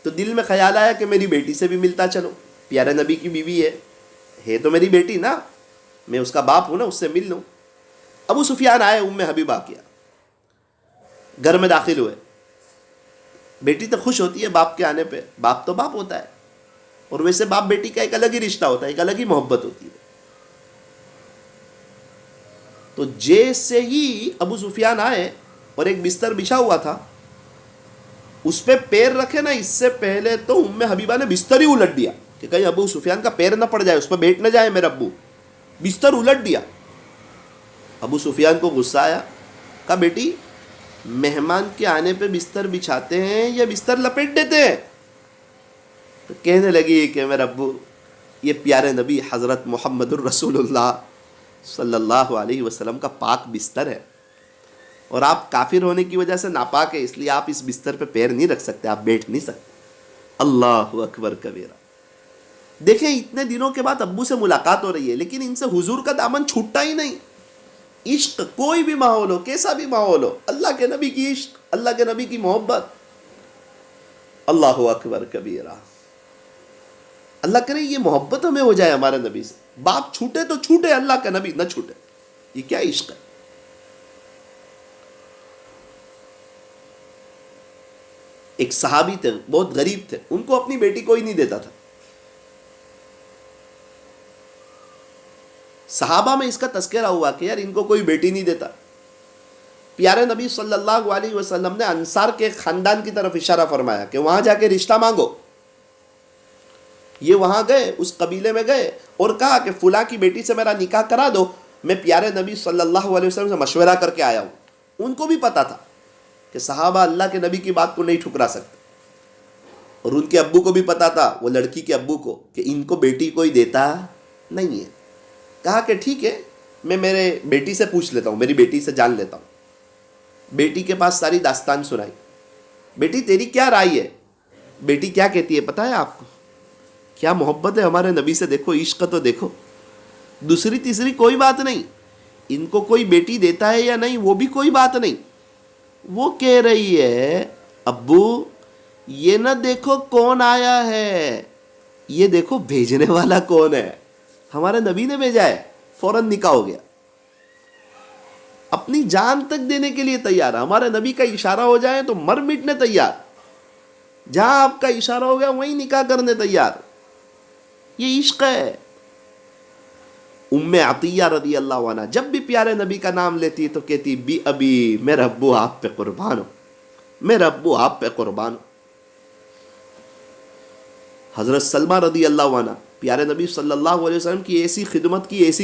تو دل میں خیال آیا کہ میری بیٹی سے بھی ملتا چلو، پیارے نبی کی بیوی ہے تو میری بیٹی نا، میں اس کا باپ ہوں نا، اس سے مل لوں۔ ابو سفیان آئے، ام حبیبہ کیا، گھر میں داخل ہوئے۔ بیٹی تو خوش ہوتی ہے باپ کے آنے پہ، باپ تو باپ ہوتا ہے، اور ویسے باپ بیٹی کا ایک الگ ہی رشتہ ہوتا ہے، ایک الگ ہی محبت ہوتی ہے۔ تو جیسے ہی ابو سفیان آئے اور ایک بستر بچھا ہوا تھا، اس پہ پیر رکھے نا، اس سے پہلے تو ام حبیبہ نے بستر ہی الٹ دیا کہ کہیں ابو سفیان کا پیر نہ پڑ جائے، اس پہ بیٹھ نہ جائے میرا ابو، بستر الٹ دیا۔ ابو سفیان کو غصہ آیا، کہا بیٹی مہمان کے آنے پہ بستر بچھاتے ہیں یا بستر لپیٹ دیتے ہیں؟ تو کہنے لگی کہ میرا ابو یہ پیارے نبی حضرت محمد الرسول اللہ صلی اللہ علیہ وسلم کا پاک بستر ہے، اور آپ کافر ہونے کی وجہ سے ناپاک ہے، اس لیے آپ اس بستر پہ پیر نہیں رکھ سکتے، آپ بیٹھ نہیں سکتے۔ اللہ اکبر کبیرہ۔ دیکھیں اتنے دنوں کے بعد ابو سے ملاقات ہو رہی ہے، لیکن ان سے حضور کا دامن چھوٹتا ہی نہیں۔ عشق کوئی بھی ماحول ہو، کیسا بھی ماحول ہو، اللہ کے نبی کی عشق، اللہ کے نبی کی محبت۔ اللہ اکبر کبیرہ۔ اللہ کرے یہ محبت ہمیں ہو جائے ہمارے نبی سے، باپ چھوٹے تو چھوٹے، اللہ کا نبی نہ چھوٹے۔ یہ کیا عشق ہے؟ ایک صحابی تھے، بہت غریب تھے، ان کو اپنی بیٹی کوئی نہیں دیتا تھا۔ صحابہ میں اس کا تذکرہ ہوا کہ یار ان کو کوئی بیٹی نہیں دیتا۔ پیارے نبی صلی اللہ علیہ وسلم نے انصار کے خاندان کی طرف اشارہ فرمایا کہ وہاں جا کے رشتہ مانگو۔ یہ وہاں گئے، اس قبیلے میں گئے اور کہا کہ فلاں کی بیٹی سے میرا نکاح کرا دو، میں پیارے نبی صلی اللہ علیہ وسلم سے مشورہ کر کے آیا ہوں۔ ان کو بھی پتا تھا کہ صحابہ اللہ کے نبی کی بات کو نہیں ٹھکرا سکتے، اور ان کے ابو کو بھی پتا تھا، وہ لڑکی کے ابو کو، کہ ان کو بیٹی کوئی دیتا نہیں ہے۔ کہا کہ ٹھیک ہے، میں میرے بیٹی سے پوچھ لیتا ہوں، میری بیٹی سے جان لیتا ہوں۔ بیٹی کے پاس ساری داستان سنائی، بیٹی تیری کیا رائے ہے؟ بیٹی کیا کہتی ہے پتہ ہے آپ کو؟ کیا محبت ہے ہمارے نبی سے، دیکھو عشق تو دیکھو، دوسری تیسری کوئی بات نہیں، ان کو کوئی بیٹی دیتا ہے یا نہیں وہ بھی کوئی بات نہیں، وہ کہہ رہی ہے ابو یہ نہ دیکھو کون آیا ہے، یہ دیکھو بھیجنے والا کون ہے، ہمارے نبی نے بھیجا ہے۔ فوراً نکاح ہو گیا، اپنی جان تک دینے کے لیے تیار ہے۔ ہمارے نبی کا اشارہ ہو جائے تو مر مٹنے تیار، جہاں آپ کا اشارہ ہو گیا وہیں نکاح کرنے تیار۔ یہ عشق ہے۔ ام عطیہ رضی اللہ عنہ جب بھی پیارے نبی کا نام لیتی تو کہتی بی ابی، میرا ابو آپ پہ قربان ہو، میرا ابو آپ پہ قربان ہو۔ حضرت سلمہ رضی اللہ عنہ پیارے نبی صلی اللہ علیہ وسلم کی ایسی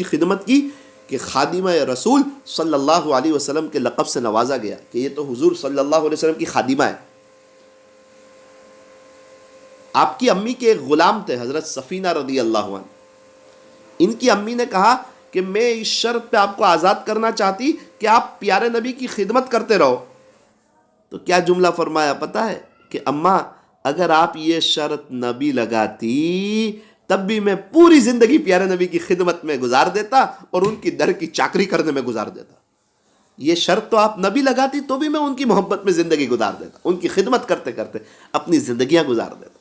خدمت کی کہ خادمہ رسول صلی اللہ علیہ وسلم کے لقب سے نوازا گیا کہ یہ تو حضور صلی اللہ علیہ وسلم کی خادمہ ہے۔ آپ کی امی کے ایک غلام تھے حضرت سفینہ رضی اللہ عنہ، ان کی امی نے کہا کہ میں اس شرط پہ آپ کو آزاد کرنا چاہتی کہ آپ پیارے نبی کی خدمت کرتے رہو۔ تو کیا جملہ فرمایا پتہ ہے کہ اماں اگر آپ یہ شرط نہ بھی لگاتی تب بھی میں پوری زندگی پیارے نبی کی خدمت میں گزار دیتا اور ان کی در کی چاکری کرنے میں گزار دیتا۔ یہ شرط تو آپ نہ بھی لگاتی تو بھی میں ان کی محبت میں زندگی گزار دیتا، ان کی خدمت کرتے کرتے اپنی زندگیاں گزار دیتا۔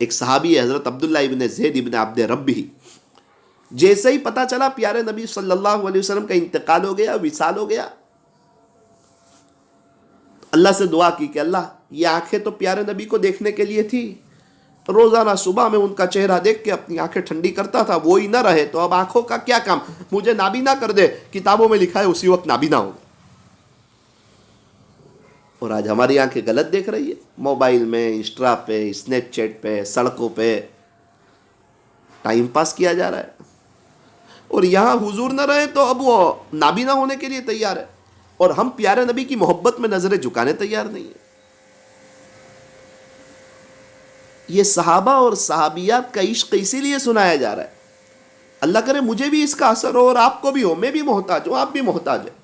ایک صحابی ہے حضرت عبداللہ ابن زید ابن عبد ربی، جیسے ہی پتہ چلا پیارے نبی صلی اللہ علیہ وسلم کا انتقال ہو گیا، وصال ہو گیا، اللہ سے دعا کی کہ اللہ یہ آنکھیں تو پیارے نبی کو دیکھنے کے لیے تھی، روزانہ صبح میں ان کا چہرہ دیکھ کے اپنی آنکھیں ٹھنڈی کرتا تھا، وہی نہ رہے تو اب آنکھوں کا کیا کام، مجھے نابینا کر دے، کتابوں میں لکھا ہے اسی وقت نابینا ہو۔ اور آج ہماری آنکھیں غلط دیکھ رہی ہے، موبائل میں، انسٹا پہ، اسنیپ چیٹ پہ، سڑکوں پہ ٹائم پاس کیا جا رہا ہے، اور یہاں حضور نہ رہے تو اب وہ نابینا ہونے کے لیے تیار ہے، اور ہم پیارے نبی کی محبت میں نظریں جھکانے تیار نہیں ہیں۔ یہ صحابہ اور صحابیات کا عشق اسی لیے سنایا جا رہا ہے، اللہ کرے مجھے بھی اس کا اثر ہو اور آپ کو بھی ہو، میں بھی محتاج ہوں، آپ بھی محتاج ہیں۔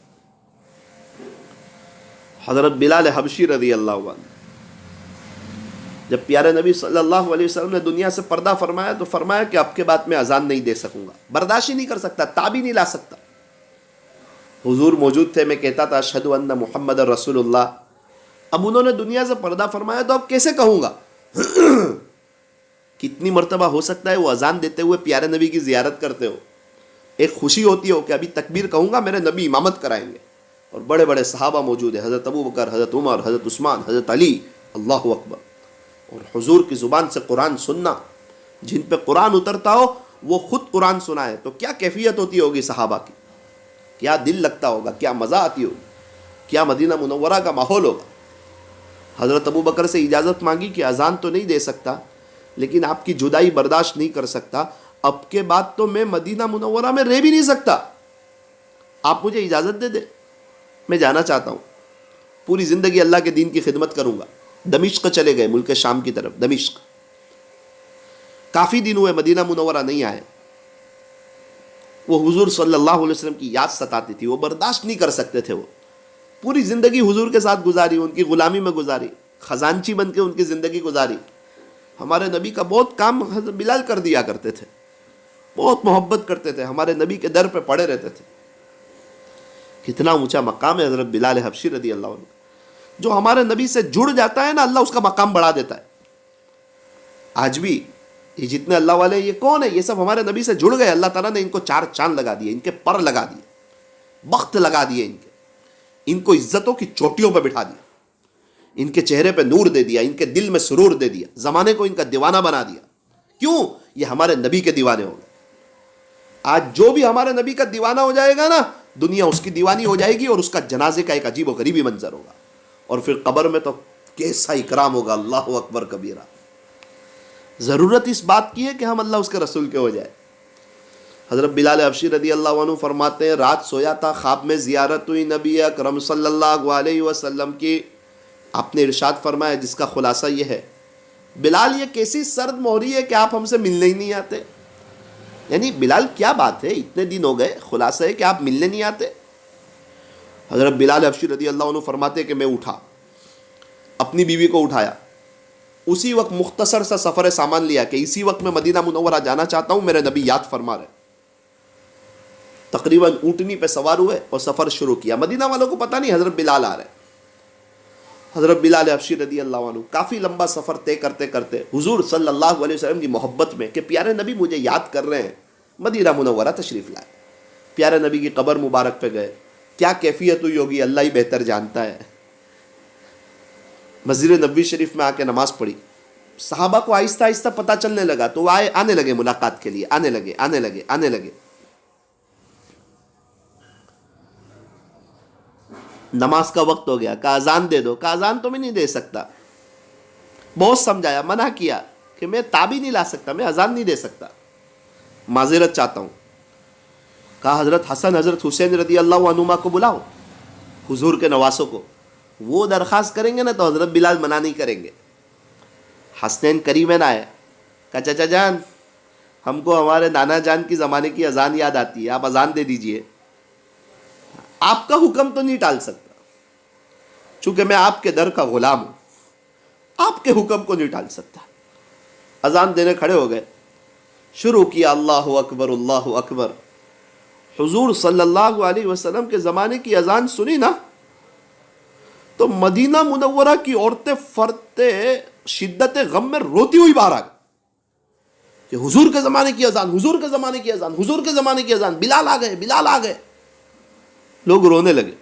حضرت بلال حبشی رضی اللہ عنہ جب پیارے نبی صلی اللہ علیہ وسلم نے دنیا سے پردہ فرمایا تو فرمایا کہ اب کے بعد میں اذان نہیں دے سکوں گا، برداشت ہی نہیں کر سکتا، تاب ہی نہیں لا سکتا۔ حضور موجود تھے، میں کہتا تھا اشہد ان محمد رسول اللہ، اب انہوں نے دنیا سے پردہ فرمایا تو اب کیسے کہوں گا؟ کتنی مرتبہ ہو سکتا ہے وہ اذان دیتے ہوئے پیارے نبی کی زیارت کرتے ہو، ایک خوشی ہوتی ہو کہ ابھی تکبیر کہوں گا میرے نبی امامت کرائیں گے، اور بڑے بڑے صحابہ موجود ہیں، حضرت ابو بکر، حضرت عمر، حضرت عثمان، حضرت علی، اللہ اکبر، اور حضور کی زبان سے قرآن سننا، جن پہ قرآن اترتا ہو وہ خود قرآن سنائے تو کیا کیفیت ہوتی ہوگی صحابہ کی، کیا دل لگتا ہوگا، کیا مزہ آتی ہوگی، کیا مدینہ منورہ کا ماحول ہوگا۔ حضرت ابو بکر سے اجازت مانگی کہ اذان تو نہیں دے سکتا لیکن آپ کی جدائی برداشت نہیں کر سکتا، اب کے بعد تو میں مدینہ منورہ میں رہ بھی نہیں سکتا، آپ مجھے اجازت دے دیں، میں جانا چاہتا ہوں، پوری زندگی اللہ کے دین کی خدمت کروں گا۔ دمشق چلے گئے، ملک شام کی طرف دمشق، کافی دن ہوئے مدینہ منورہ نہیں آئے، وہ حضور صلی اللہ علیہ وسلم کی یاد ستاتی تھی، وہ برداشت نہیں کر سکتے تھے، وہ پوری زندگی حضور کے ساتھ گزاری، ان کی غلامی میں گزاری، خزانچی بن کے ان کی زندگی گزاری۔ ہمارے نبی کا بہت کام حضرت بلال کر دیا کرتے تھے، بہت محبت کرتے تھے، ہمارے نبی کے در پہ پڑے رہتے تھے۔ کتنا اونچا مقام ہے حضرت بلال حبشی رضی اللہ عنہ، جو ہمارے نبی سے جڑ جاتا ہے نا اللہ اس کا مقام بڑھا دیتا ہے۔ آج بھی یہ جتنے اللہ والے ہیں، یہ کون ہے؟ یہ سب ہمارے نبی سے جڑ گئے، اللہ تعالیٰ نے ان کو 4 چاند لگا دیے، ان کے پر لگا دیے، بخت لگا دیے، ان کو عزتوں کی چوٹیوں پہ بٹھا دیا، ان کے چہرے پہ نور دے دیا، ان کے دل میں سرور دے دیا، زمانے کو ان کا دیوانہ بنا دیا۔ کیوں؟ یہ ہمارے نبی کے دیوانے ہو گئے۔ آج جو بھی ہمارے نبی کا دیوانہ ہو جائے گا نا، دنیا اس کی دیوانی ہو جائے گی اور اس کا جنازے کا ایک عجیب و غریبی منظر ہوگا، اور پھر قبر میں تو کیسا اکرام ہوگا، اللہ اکبر کبیرہ۔ ضرورت اس بات کی ہے کہ ہم اللہ اس کے رسول کے ہو جائے۔ حضرت بلال حبشی رضی اللہ عنہ فرماتے ہیں رات سویا تھا، خواب میں زیارت ہوئی نبی اکرم صلی اللہ علیہ وسلم کی، آپ نے ارشاد فرمایا جس کا خلاصہ یہ ہے، بلال یہ کیسی سرد موہری ہے کہ آپ ہم سے ملنے ہی نہیں آتے۔ یعنی بلال کیا بات ہے، اتنے دن ہو گئے، خلاصہ ہے کہ آپ ملنے نہیں آتے۔ حضرت بلال حبشی رضی اللہ عنہ فرماتے کہ میں اٹھا، اپنی بیوی کو اٹھایا، اسی وقت مختصر سا سفر سامان لیا کہ اسی وقت میں مدینہ منورہ جانا چاہتا ہوں، میرے نبی یاد فرما رہے۔ تقریباً اونٹنی پہ سوار ہوئے اور سفر شروع کیا، مدینہ والوں کو پتہ نہیں حضرت بلال آ رہے۔ حضرت بلال حبشی رضی اللہ عنہ کافی لمبا سفر طے کرتے کرتے حضور صلی اللہ علیہ وسلم کی محبت میں کہ پیارے نبی مجھے یاد کر رہے ہیں، مدینہ منورہ تشریف لائے، پیارے نبی کی قبر مبارک پہ گئے۔ کیا کیفیت ہوئی ہوگی اللہ ہی بہتر جانتا ہے۔ مسجد نبوی شریف میں آ کے نماز پڑھی، صحابہ کو آہستہ آہستہ پتہ چلنے لگا تو وہ آنے لگے ملاقات کے لیے، آنے لگے. نماز کا وقت ہو گیا، کہا اذان دے دو. کہا اذان تو میں نہیں دے سکتا. بہت سمجھایا، منع کیا کہ میں تابی نہیں لا سکتا، میں اذان نہیں دے سکتا، معذرت چاہتا ہوں. کہا حضرت حسن حضرت حسین رضی اللہ عنہما کو بلاؤ، حضور کے نواسوں کو. وہ درخواست کریں گے نا تو حضرت بلال منع نہیں کریں گے. حسنین قریب آئے، کہا چچا جان ہم کو ہمارے نانا جان کی زمانے کی اذان یاد آتی ہے، آپ اذان دے دیجئے. آپ کا حکم تو نہیں ٹال سکتا، چونکہ میں آپ کے در کا غلام ہوں، آپ کے حکم کو نہیں ٹال سکتا. اذان دینے کھڑے ہو گئے، شروع کیا اللہ اکبر اللہ اکبر. حضور صلی اللہ علیہ وسلم کے زمانے کی اذان سنی نا تو مدینہ منورہ کی عورتیں فرتے شدت غم میں روتی ہوئی باہر آ گئی کہ حضور کے زمانے کی اذان، حضور کے زمانے کی اذان، حضور کے زمانے کی اذان، بلال آ گئے، بلال آ گئے. لوگ رونے لگے.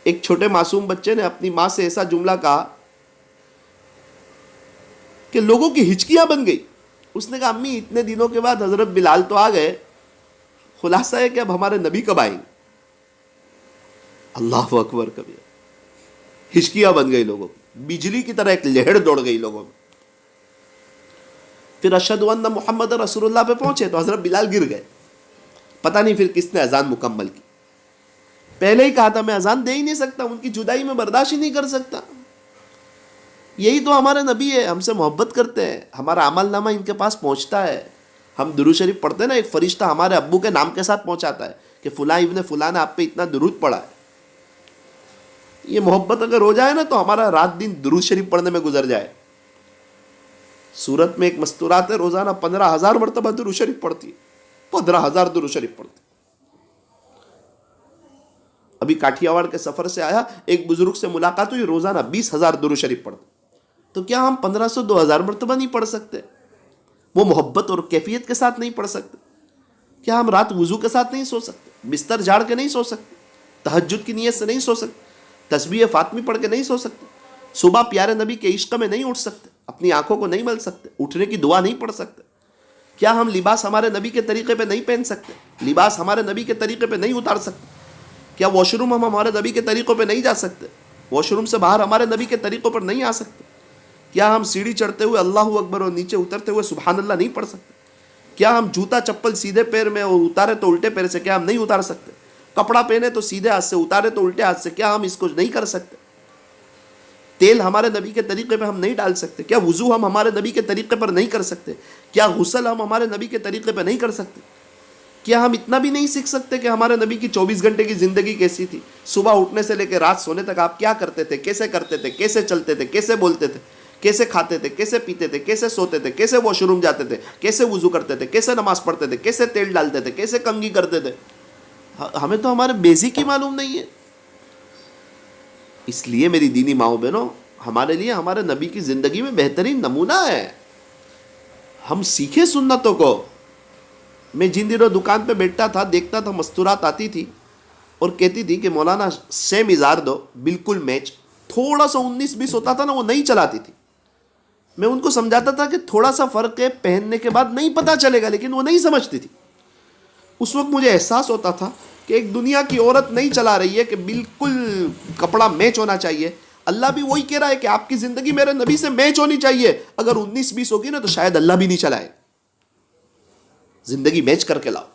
ایک چھوٹے معصوم بچے نے اپنی ماں سے ایسا جملہ کہا کہ لوگوں کی ہچکیاں بن گئی. اس نے کہا امی اتنے دنوں کے بعد حضرت بلال تو آ گئے، خلاصہ ہے کہ اب ہمارے نبی کب آئیں گے؟ اللہ اکبر کبیر. ہچکیاں بن گئی لوگوں کی، بجلی کی طرح ایک لہر دوڑ گئی لوگوں میں. پھر اشہد ان محمد رسول اللہ پہ پہنچے تو حضرت بلال گر گئے. پتہ نہیں پھر کس نے اذان مکمل کی. پہلے ہی کہا تھا میں اذان دے ہی نہیں سکتا، ان کی جدائی میں برداشت ہی نہیں کر سکتا. یہی تو ہمارے نبی ہے، ہم سے محبت کرتے ہیں، ہمارا عمل نامہ ان کے پاس پہنچتا ہے. ہم درود شریف پڑھتے ہیں نا، ایک فرشتہ ہمارے ابو کے نام کے ساتھ پہنچاتا ہے کہ فلاں ابن فلاں نے آپ پہ اتنا درود پڑھا ہے. یہ محبت اگر ہو جائے نا تو ہمارا رات دن درود شریف پڑھنے میں گزر جائے. سورت میں ایک مستورات ہے، روزانہ 15,000 مرتبہ درود شریف پڑھتی ہے، 15,000 درود شریف پڑھتی. ابھی کاٹھیاواڑ کے سفر سے آیا، ایک بزرگ سے ملاقات ہوئی، روزانہ 20,000 درود شریف پڑھتے. تو کیا ہم 1,500 2,000 مرتبہ نہیں پڑھ سکتے؟ وہ محبت اور کیفیت کے ساتھ نہیں پڑھ سکتے؟ کیا ہم رات وضو کے ساتھ نہیں سو سکتے؟ بستر جھاڑ کے نہیں سو سکتے؟ تہجد کی نیت سے نہیں سو سکتے؟ تسبیح فاطمی پڑھ کے نہیں سو سکتے؟ صبح پیارے نبی کے عشق میں نہیں اٹھ سکتے؟ اپنی آنکھوں کو نہیں مل سکتے؟ اٹھنے کی دعا نہیں پڑھ سکتے؟ کیا ہم لباس ہمارے نبی کے طریقے پہ نہیں پہن سکتے؟ لباس ہمارے نبی کے طریقے پہ نہیں اتار سکتے؟ کیا واش روم ہم ہمارے نبی کے طریقوں پہ نہیں جا سکتے؟ واش روم سے باہر ہمارے نبی کے طریقوں پر نہیں آ سکتے؟ کیا ہم سیڑھی چڑھتے ہوئے اللہ اکبر اور نیچے اترتے ہوئے سبحان اللہ نہیں پڑھ سکتے؟ کیا ہم جوتا چپل سیدھے پیر میں اور اتارے تو الٹے پیر سے کیا ہم نہیں اتار سکتے؟ کپڑا پہنے تو سیدھے ہاتھ سے، اتارے تو الٹے ہاتھ سے، کیا ہم اس کو نہیں کر سکتے؟ تیل ہمارے نبی کے طریقے پہ ہم نہیں ڈال سکتے؟ کیا وضو ہم ہمارے نبی کے طریقے پر نہیں کر سکتے؟ کیا غسل ہم ہمارے نبی کے طریقے پہ نہیں کر سکتے؟ کیا ہم اتنا بھی نہیں سیکھ سکتے کہ ہمارے نبی کی 24 گھنٹے کی زندگی کیسی تھی؟ صبح اٹھنے سے لے کے رات سونے تک آپ کیا کرتے تھے، کیسے کرتے تھے، کیسے چلتے تھے، کیسے بولتے تھے، کیسے کھاتے تھے، کیسے پیتے تھے، کیسے سوتے تھے، کیسے واش روم جاتے تھے، کیسے وضو کرتے تھے، کیسے نماز پڑھتے تھے، کیسے تیل ڈالتے تھے، کیسے کنگھی کرتے تھے؟ ہمیں تو ہمارے بیزک ہی معلوم نہیں ہے. اس لیے میری دینی ماؤں بہنوں، ہمارے لیے ہمارے نبی کی زندگی میں بہترین نمونہ ہے. ہم سیکھیں سنتوں کو. میں جن دنوں دکان پہ بیٹھتا تھا دیکھتا تھا مستورات آتی تھی اور کہتی تھی کہ مولانا سیم اظہار دو، بالکل میچ. تھوڑا سا 19-20 ہوتا تھا نا، وہ نہیں چلاتی تھی. میں ان کو سمجھاتا تھا کہ تھوڑا سا فرق ہے، پہننے کے بعد نہیں پتہ چلے گا، لیکن وہ نہیں سمجھتی تھی. اس وقت مجھے احساس ہوتا تھا کہ ایک دنیا کی عورت نہیں چلا رہی ہے کہ بالکل کپڑا میچ ہونا چاہیے. اللہ بھی وہی کہہ رہا ہے کہ آپ کی زندگی میرے نبی سے میچ ہونی چاہیے. اگر 19-20 ہوگی نا تو شاید اللہ بھی نہیں چلائے. زندگی میچ کر کے لاؤ،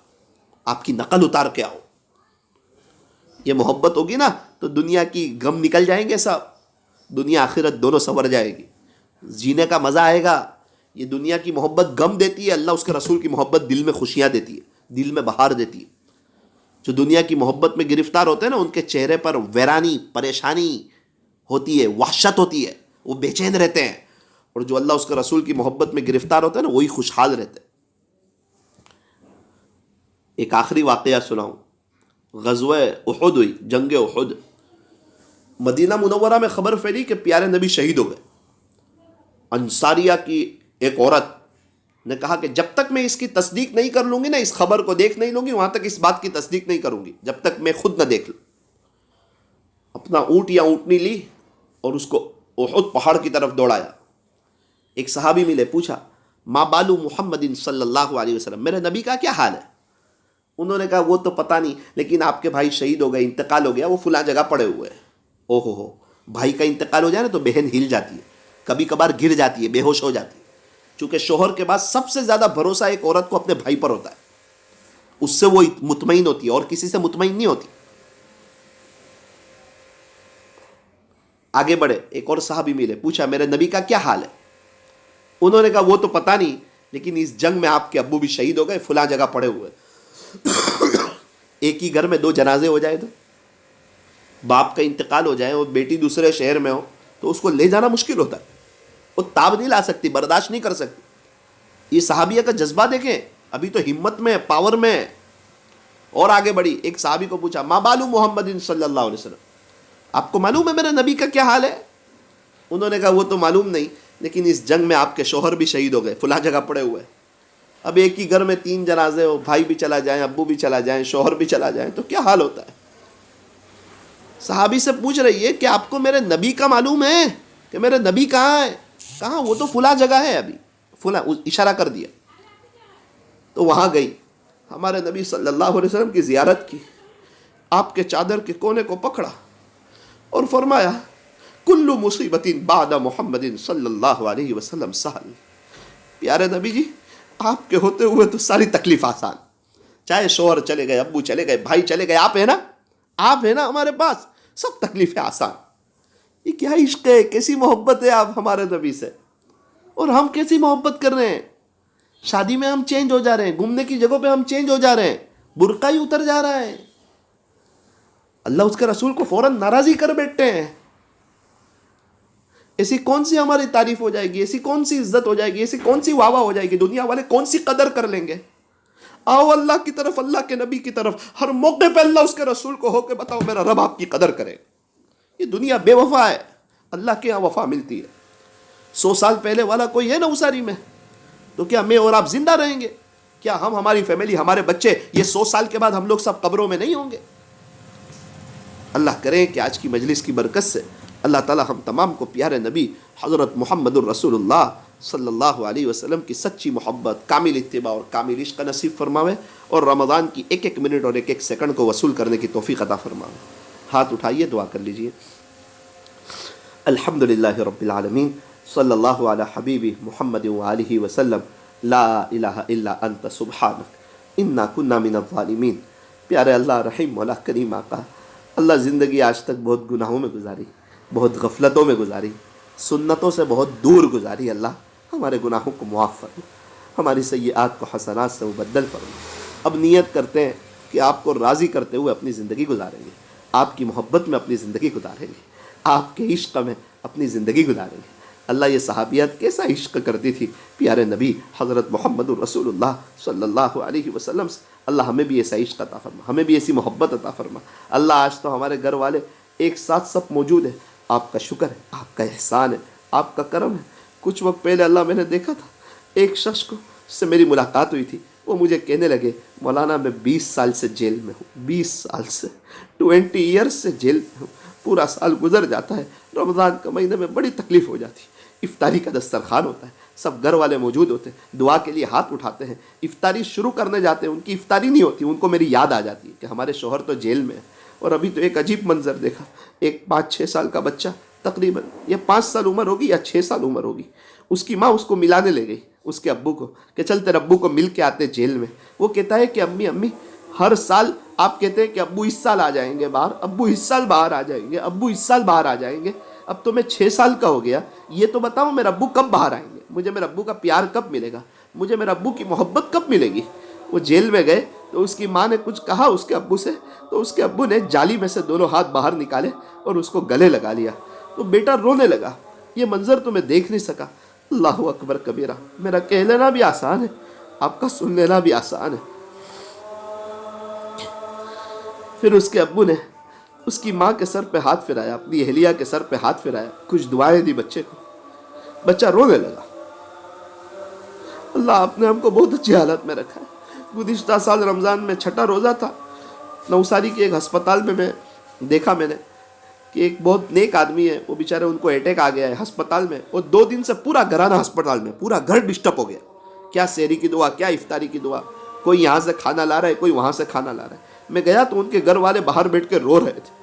آپ کی نقل اتار کے آؤ. یہ محبت ہوگی نا تو دنیا کی غم نکل جائیں گے سب. دنیا آخرت دونوں سنور جائے گی، جینے کا مزہ آئے گا. یہ دنیا کی محبت غم دیتی ہے، اللہ اس کے رسول کی محبت دل میں خوشیاں دیتی ہے، دل میں بہار دیتی ہے. جو دنیا کی محبت میں گرفتار ہوتے ہیں نا، ان کے چہرے پر ویرانی، پریشانی ہوتی ہے، وحشت ہوتی ہے، وہ بے چین رہتے ہیں. اور جو اللہ اس کے رسول کی محبت میں گرفتار ہوتے ہیں نا، وہی خوشحال رہتے ہیں. ایک آخری واقعہ سناؤں. غزوہ احد ہوئی، جنگ احد. مدینہ منورہ میں خبر پھیلی کہ پیارے نبی شہید ہو گئے. انصاریہ کی ایک عورت نے کہا کہ جب تک میں اس کی تصدیق نہیں کر لوں گی نا، اس خبر کو دیکھ نہیں لوں گی، وہاں تک اس بات کی تصدیق نہیں کروں گی جب تک میں خود نہ دیکھ لوں. اپنا اونٹ یا اونٹنی لی اور اس کو احد پہاڑ کی طرف دوڑایا. ایک صحابی ملے, پوچھا ما بالو محمد صلی اللہ علیہ وسلم, میرے نبی کا کیا حال ہے؟ انہوں نے کہا وہ تو پتہ نہیں, لیکن آپ کے بھائی شہید ہو گئے, انتقال ہو گیا, وہ فلاں جگہ پڑے ہوئے ہیں. او ہو, بھائی کا انتقال ہو جائے نا تو بہن ہل جاتی ہے, کبھی کبھار گر جاتی ہے, بے ہوش ہو جاتی ہے, چونکہ شوہر کے بعد سب سے زیادہ بھروسہ ایک عورت کو اپنے بھائی پر ہوتا ہے, اس سے وہ مطمئن ہوتی ہے اور کسی سے مطمئن نہیں ہوتی. آگے بڑھے, ایک اور صحابی ملے, پوچھا میرے نبی کا کیا حال ہے؟ انہوں نے کہا وہ تو پتہ نہیں, لیکن اس جنگ میں آپ کے ابو بھی شہید ہو گئے, فلاں جگہ پڑے ہوئے. ایک ہی گھر میں دو جنازے ہو جائے, تو باپ کا انتقال ہو جائے اور بیٹی دوسرے شہر میں ہو تو اس کو لے جانا مشکل ہوتا ہے, وہ تاب نہیں لا سکتی, برداشت نہیں کر سکتی. یہ صحابیہ کا جذبہ دیکھیں, ابھی تو ہمت میں, پاور میں. اور آگے بڑھی, ایک صحابی کو پوچھا ما بالو محمد صلی اللہ علیہ وسلم, آپ کو معلوم ہے میرے نبی کا کیا حال ہے؟ انہوں نے کہا وہ تو معلوم نہیں, لیکن اس جنگ میں آپ کے شوہر بھی شہید ہو گئے, فلاں جگہ پڑے ہوئے. اب ایک ہی گھر میں 3 جنازے ہو, بھائی بھی چلا جائیں, ابو بھی چلا جائیں, شوہر بھی چلا جائیں, تو کیا حال ہوتا ہے؟ صحابی سے پوچھ رہی ہے کہ آپ کو میرے نبی کا معلوم ہے کہ میرے نبی کہاں ہے؟ کہاں, وہ تو فلاں جگہ ہے, ابھی فلاں, اشارہ کر دیا. تو وہاں گئی, ہمارے نبی صلی اللہ علیہ وسلم کی زیارت کی, آپ کے چادر کے کونے کو پکڑا اور فرمایا کل مصیبت بعد محمد صلی اللہ علیہ وسلم سہل. پیارے نبی جی, آپ کے ہوتے ہوئے تو ساری تکلیف آسان, چاہے شوہر چلے گئے, ابو چلے گئے, بھائی چلے گئے, آپ ہیں نا, آپ ہیں نا ہمارے پاس, سب تکلیفیں آسان. یہ کیا عشق ہے, کیسی محبت ہے آپ ہمارے نبی سے, اور ہم کیسی محبت کر رہے ہیں. شادی میں ہم چینج ہو جا رہے ہیں, گھومنے کی جگہوں پہ ہم چینج ہو جا رہے ہیں, برقع ہی اتر جا رہا ہے. اللہ اس کے رسول کو فوراً ناراضی کر بیٹھتے ہیں. ایسی کون سی ہماری تعریف ہو جائے گی, ایسی کون سی عزت ہو جائے گی, ایسی کون سی واہ واہ ہو جائے گی, دنیا والے کون سی قدر کر لیں گے. آؤ اللہ کی طرف, اللہ کے نبی کی طرف, ہر موقع پہ اللہ اس کے رسول کو ہو کے بتاؤ میرا رب آپ کی قدر کرے. یہ دنیا بے وفا ہے, اللہ کے یہاں وفا ملتی ہے. 100 سال پہلے والا کوئی ہے نا اساری میں, تو کیا میں اور آپ زندہ رہیں گے؟ کیا ہم, ہماری فیملی, ہمارے بچے یہ 100 سال کے بعد ہم لوگ سب قبروں میں نہیں ہوں گے؟ اللہ کرے کہ آج کی مجلس کی برکت سے اللہ تعالی ہم تمام کو پیارے نبی حضرت محمد الرسول اللہ صلی اللہ علیہ وسلم کی سچی محبت, کامل اتباع اور کامل عشق نصیب فرماوے, اور رمضان کی ایک ایک منٹ اور ایک ایک سیکنڈ کو وصول کرنے کی توفیق عطا فرماوے. ہاتھ اٹھائیے, دعا کر لیجئے. الحمدللہ رب العالمین, صلی اللہ علی حبیبی محمد وآلہ وسلم, لا الہ الا انت سبحانک انا کنا من الظالمین. پیارے اللہ, رحیم مولا, کریم آقا, اللہ زندگی آج تک بہت گناہوں میں گزاری, بہت غفلتوں میں گزاری, سنتوں سے بہت دور گزاری. اللہ ہمارے گناہوں کو معاف فرما, ہماری سیئات کو حسنات سے مبدل فرما. اب نیت کرتے ہیں کہ آپ کو راضی کرتے ہوئے اپنی زندگی گزاریں گے, آپ کی محبت میں اپنی زندگی گزاریں گے, آپ کے عشق میں اپنی زندگی گزاریں گے. اللہ یہ صحابیات کیسا عشق کرتی تھی پیارے نبی حضرت محمد الرسول اللہ صلی اللہ علیہ وسلم سے. اللہ ہمیں بھی ایسا عشق عطا فرما, ہمیں بھی ایسی محبت عطا فرما. اللہ آج تو ہمارے گھر والے ایک ساتھ سب موجود ہیں, آپ کا شکر ہے, آپ کا احسان ہے, آپ کا کرم ہے. کچھ وقت پہلے اللہ میں نے دیکھا تھا ایک شخص کو, اس سے میری ملاقات ہوئی تھی, وہ مجھے کہنے لگے مولانا میں 20 سال سے جیل میں ہوں, 20 سال سے, 20 ایئرس سے جیل میں ہوں. پورا سال گزر جاتا ہے, رمضان کا مہینے میں بڑی تکلیف ہو جاتی ہے. افطاری کا دسترخوان ہوتا ہے, سب گھر والے موجود ہوتے ہیں, دعا کے لیے ہاتھ اٹھاتے ہیں, افطاری شروع کرنے جاتے ہیں, ان کی افطاری نہیں ہوتی, ان کو میری یاد آ جاتی ہے کہ ہمارے شوہر تو جیل میں ہے. اور ابھی تو ایک عجیب منظر دیکھا, ایک 5-6 سال کا بچہ, تقریباً یہ 5 سال عمر ہوگی یا 6 سال عمر ہوگی, اس کی ماں اس کو ملانے لے گئی اس کے ابو کو کہ چل تیرے ابو کو مل کے آتے جیل میں. وہ کہتا ہے کہ امی ہر سال آپ کہتے ہیں کہ ابو اس سال آ جائیں گے باہر, ابو اس سال باہر آ جائیں گے, ابو اس سال باہر آ جائیں گے. اب تو میں 6 سال کا ہو گیا, یہ تو بتاؤ میرے ابو کب باہر آئیں گے, مجھے میرے ابو کا پیار کب ملے گا, مجھے میرے ابو کی محبت کب ملے گی. وہ جیل میں گئے تو اس کی ماں نے کچھ کہا اس کے ابو سے, تو اس کے ابو نے جالی میں سے دونوں ہاتھ باہر نکالے اور اس کو گلے لگا لیا. تو بیٹا رونے لگا. یہ منظر تو میں دیکھ نہیں سکا. اللہ اکبر کبیرہ, میرا کہہ لینا بھی آسان ہے, آپ کا سن لینا بھی آسان ہے. پھر اس کے ابو نے اس کی ماں کے سر پہ ہاتھ پھرایا, اپنی اہلیہ کے سر پہ ہاتھ پھرایا, کچھ دعائیں دی بچے کو, بچہ رونے لگا. اللہ آپ نے ہم کو بہت اچھی حالت میں رکھا ہے. گزشتہ سال رمضان میں 6ٹھا روزہ تھا, نوساری کے ایک ہسپتال میں دیکھا میں نے کہ کہ ایک بہت نیک آدمی ہے، وہ بیچارے ان کو اٹیک آ گیا ہے ہسپتال میں، اور 2 دن سے پورا گھرانہ ہسپتال میں، پورا گھر ڈسٹرب ہو گیا، کیا سحری کی دعا، کیا افطاری کی دعا، کوئی یہاں سے کھانا لا رہا ہے، کوئی وہاں سے کھانا لا رہا ہے۔ میں گیا تو ان کے گھر والے باہر بیٹھ کے رو رہے تھے۔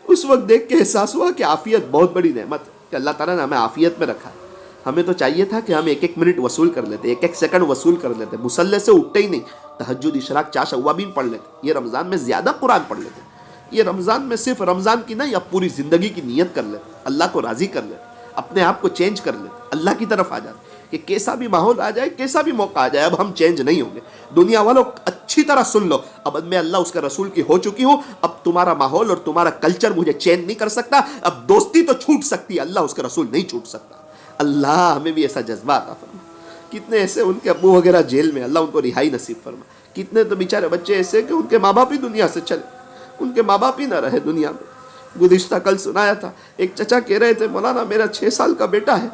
اس وقت دیکھ کے احساس ہوا کہ عافیت بہت بڑی نعمت ہے، کہ اللہ تعالیٰ نے ہمیں عافیت میں رکھا ہے۔ ہمیں تو چاہیے تھا کہ ہم 1 منٹ وصول کر لیتے، 1 سیکنڈ وصول کر لیتے، مصلے سے اٹھتے ہی نہیں، تہجد، اشراق، چاش اوابین پڑھ لیتے، یہ رمضان میں زیادہ قرآن پڑھ لیتے، یہ رمضان میں صرف رمضان کی نہیں، اب پوری زندگی کی نیت کر لیتے، اللہ کو راضی کر لیتے، اپنے آپ کو چینج کر لیتے، اللہ کی طرف آ جاتے کہ کیسا بھی ماحول آ جائے، کیسا بھی موقع آ جائے، اب ہم چینج نہیں ہوں گے۔ دنیا والوں اچھی طرح سن لو، اب میں اللہ اس کے رسول کی ہو چکی ہوں، اب تمہارا ماحول اور تمہارا کلچر مجھے چینج نہیں کر سکتا، اب دوستی تو چھوٹ سکتی ہے، اللہ اس کے رسول نہیں چھوٹ سکتا۔ اللہ ہمیں بھی ایسا جذبہ عطا فرما۔ کتنے ایسے ان کے ابو وغیرہ جیل میں، اللہ ان کو رہائی نصیب فرما۔ کتنے تو بیچارے بچے ایسے کہ ان کے ماں باپ ہی دنیا سے چلے، ان کے ماں باپ ہی نہ رہے دنیا میں۔ گزشتہ کل سنایا تھا، ایک چچا کہہ رہے تھے مولانا میرا 6 سال کا بیٹا ہے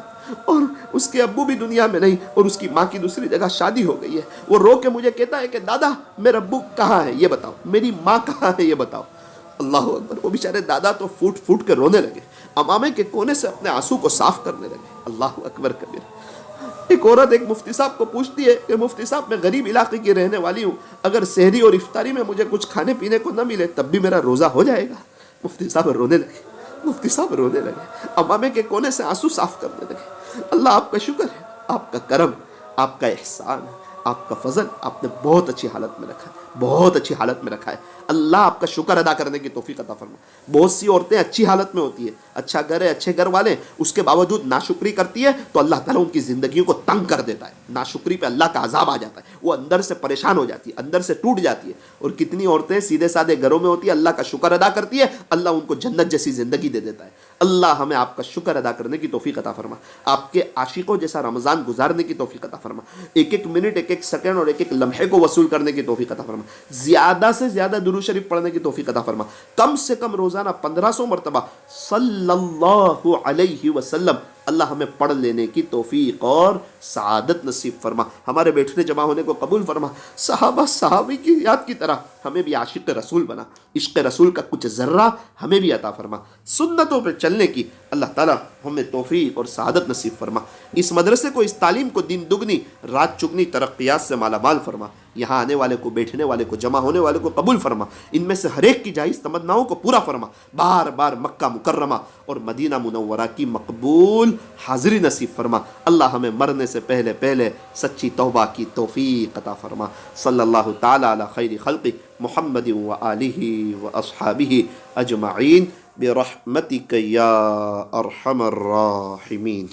اور اس کے ابو بھی دنیا میں نہیں، اور اس کی ماں کی دوسری جگہ شادی ہو گئی ہے، وہ رو کے مجھے کہتا ہے کہ دادا میرا ابو کہاں ہے یہ بتاؤ، میری ماں کہاں ہے یہ بتاؤ۔ اللہ اکبر، وہ بیچارے دادا تو پھوٹ پھوٹ کے رونے لگے، امامے کے کونے سے اپنے آنسو کو صاف کرنے لگے۔ اللہ اکبر کبیر۔ ایک عورت ایک مفتی صاحب کو پوچھتی ہے کہ مفتی صاحب میں غریب علاقے کی رہنے والی ہوں، اگر سحری اور افطاری میں مجھے کچھ کھانے پینے کو نہ ملے تب بھی میرا روزہ ہو جائے گا؟ مفتی صاحب رونے لگے، مفتی صاحب رونے لگے، امامے کے کونے سے آنسو صاف کرنے لگے۔ اللہ آپ کا شکر ہے، آپ کا کرم، آپ کا احسان، آپ کا فضل، آپ نے بہت اچھی حالت میں رکھا ہے، بہت اچھی حالت میں رکھا ہے۔ اللہ آپ کا شکر ادا کرنے کی توفیق عطا فرما۔ بہت سی عورتیں اچھی حالت میں ہوتی ہے، اچھا گھر ہے، اچھے گھر والے، اس کے باوجود ناشکری کرتی ہے تو اللہ تعالیٰ ان کی زندگیوں کو تنگ کر دیتا ہے، ناشکری پہ اللہ کا عذاب آ جاتا ہے، وہ اندر سے پریشان ہو جاتی ہے، اندر سے ٹوٹ جاتی ہے۔ اور کتنی عورتیں سیدھے سادے گھروں میں ہوتی ہے، اللہ کا شکر ادا کرتی ہے، اللہ ان کو جنت جیسی زندگی دے دیتا ہے۔ اللہ ہمیں آپ کا شکر ادا کرنے کی توفیق عطا فرما، آپ کے عاشقوں جیسا رمضان گزارنے کی توفیق عطا فرما، 1 منٹ، 1 سیکنڈ اور 1 لمحے کو وصول کرنے کی توفیق عطا فرما، زیادہ سے زیادہ درود شریف پڑھنے کی توفیق عطا فرما، کم سے کم روزانہ 1500 مرتبہ صلی اللہ علیہ وسلم اللہ ہمیں پڑھ لینے کی توفیق اور سعادت نصیب فرما، ہمارے بیٹھنے جمع ہونے کو قبول فرما، صحابہ صحابی کی یاد کی طرح ہمیں بھی عاشق رسول بنا، عشق رسول کا کچھ ذرہ ہمیں بھی عطا فرما، سنتوں پہ چلنے کی اللہ تعالیٰ ہمیں توفیق اور سعادت نصیب فرما۔ اس مدرسے کو، اس تعلیم کو دن دگنی رات چگنی ترقیات سے مالا مال فرما، یہاں آنے والے کو، بیٹھنے والے کو، جمع ہونے والے کو قبول فرما، ان میں سے ہر ایک کی جائز تمناؤں کو پورا فرما، بار بار مکہ مکرمہ اور مدینہ منورہ کی مقبول حاضری نصیب فرما۔ اللہ ہمیں مرنے سے پہلے پہلے سچی توبہ کی توفیق عطا فرما۔ صلی اللہ تعالی علی خیر خلق محمد و آلہ و اصحابہ اجمعین برحمتک یا ارحم الراحمین۔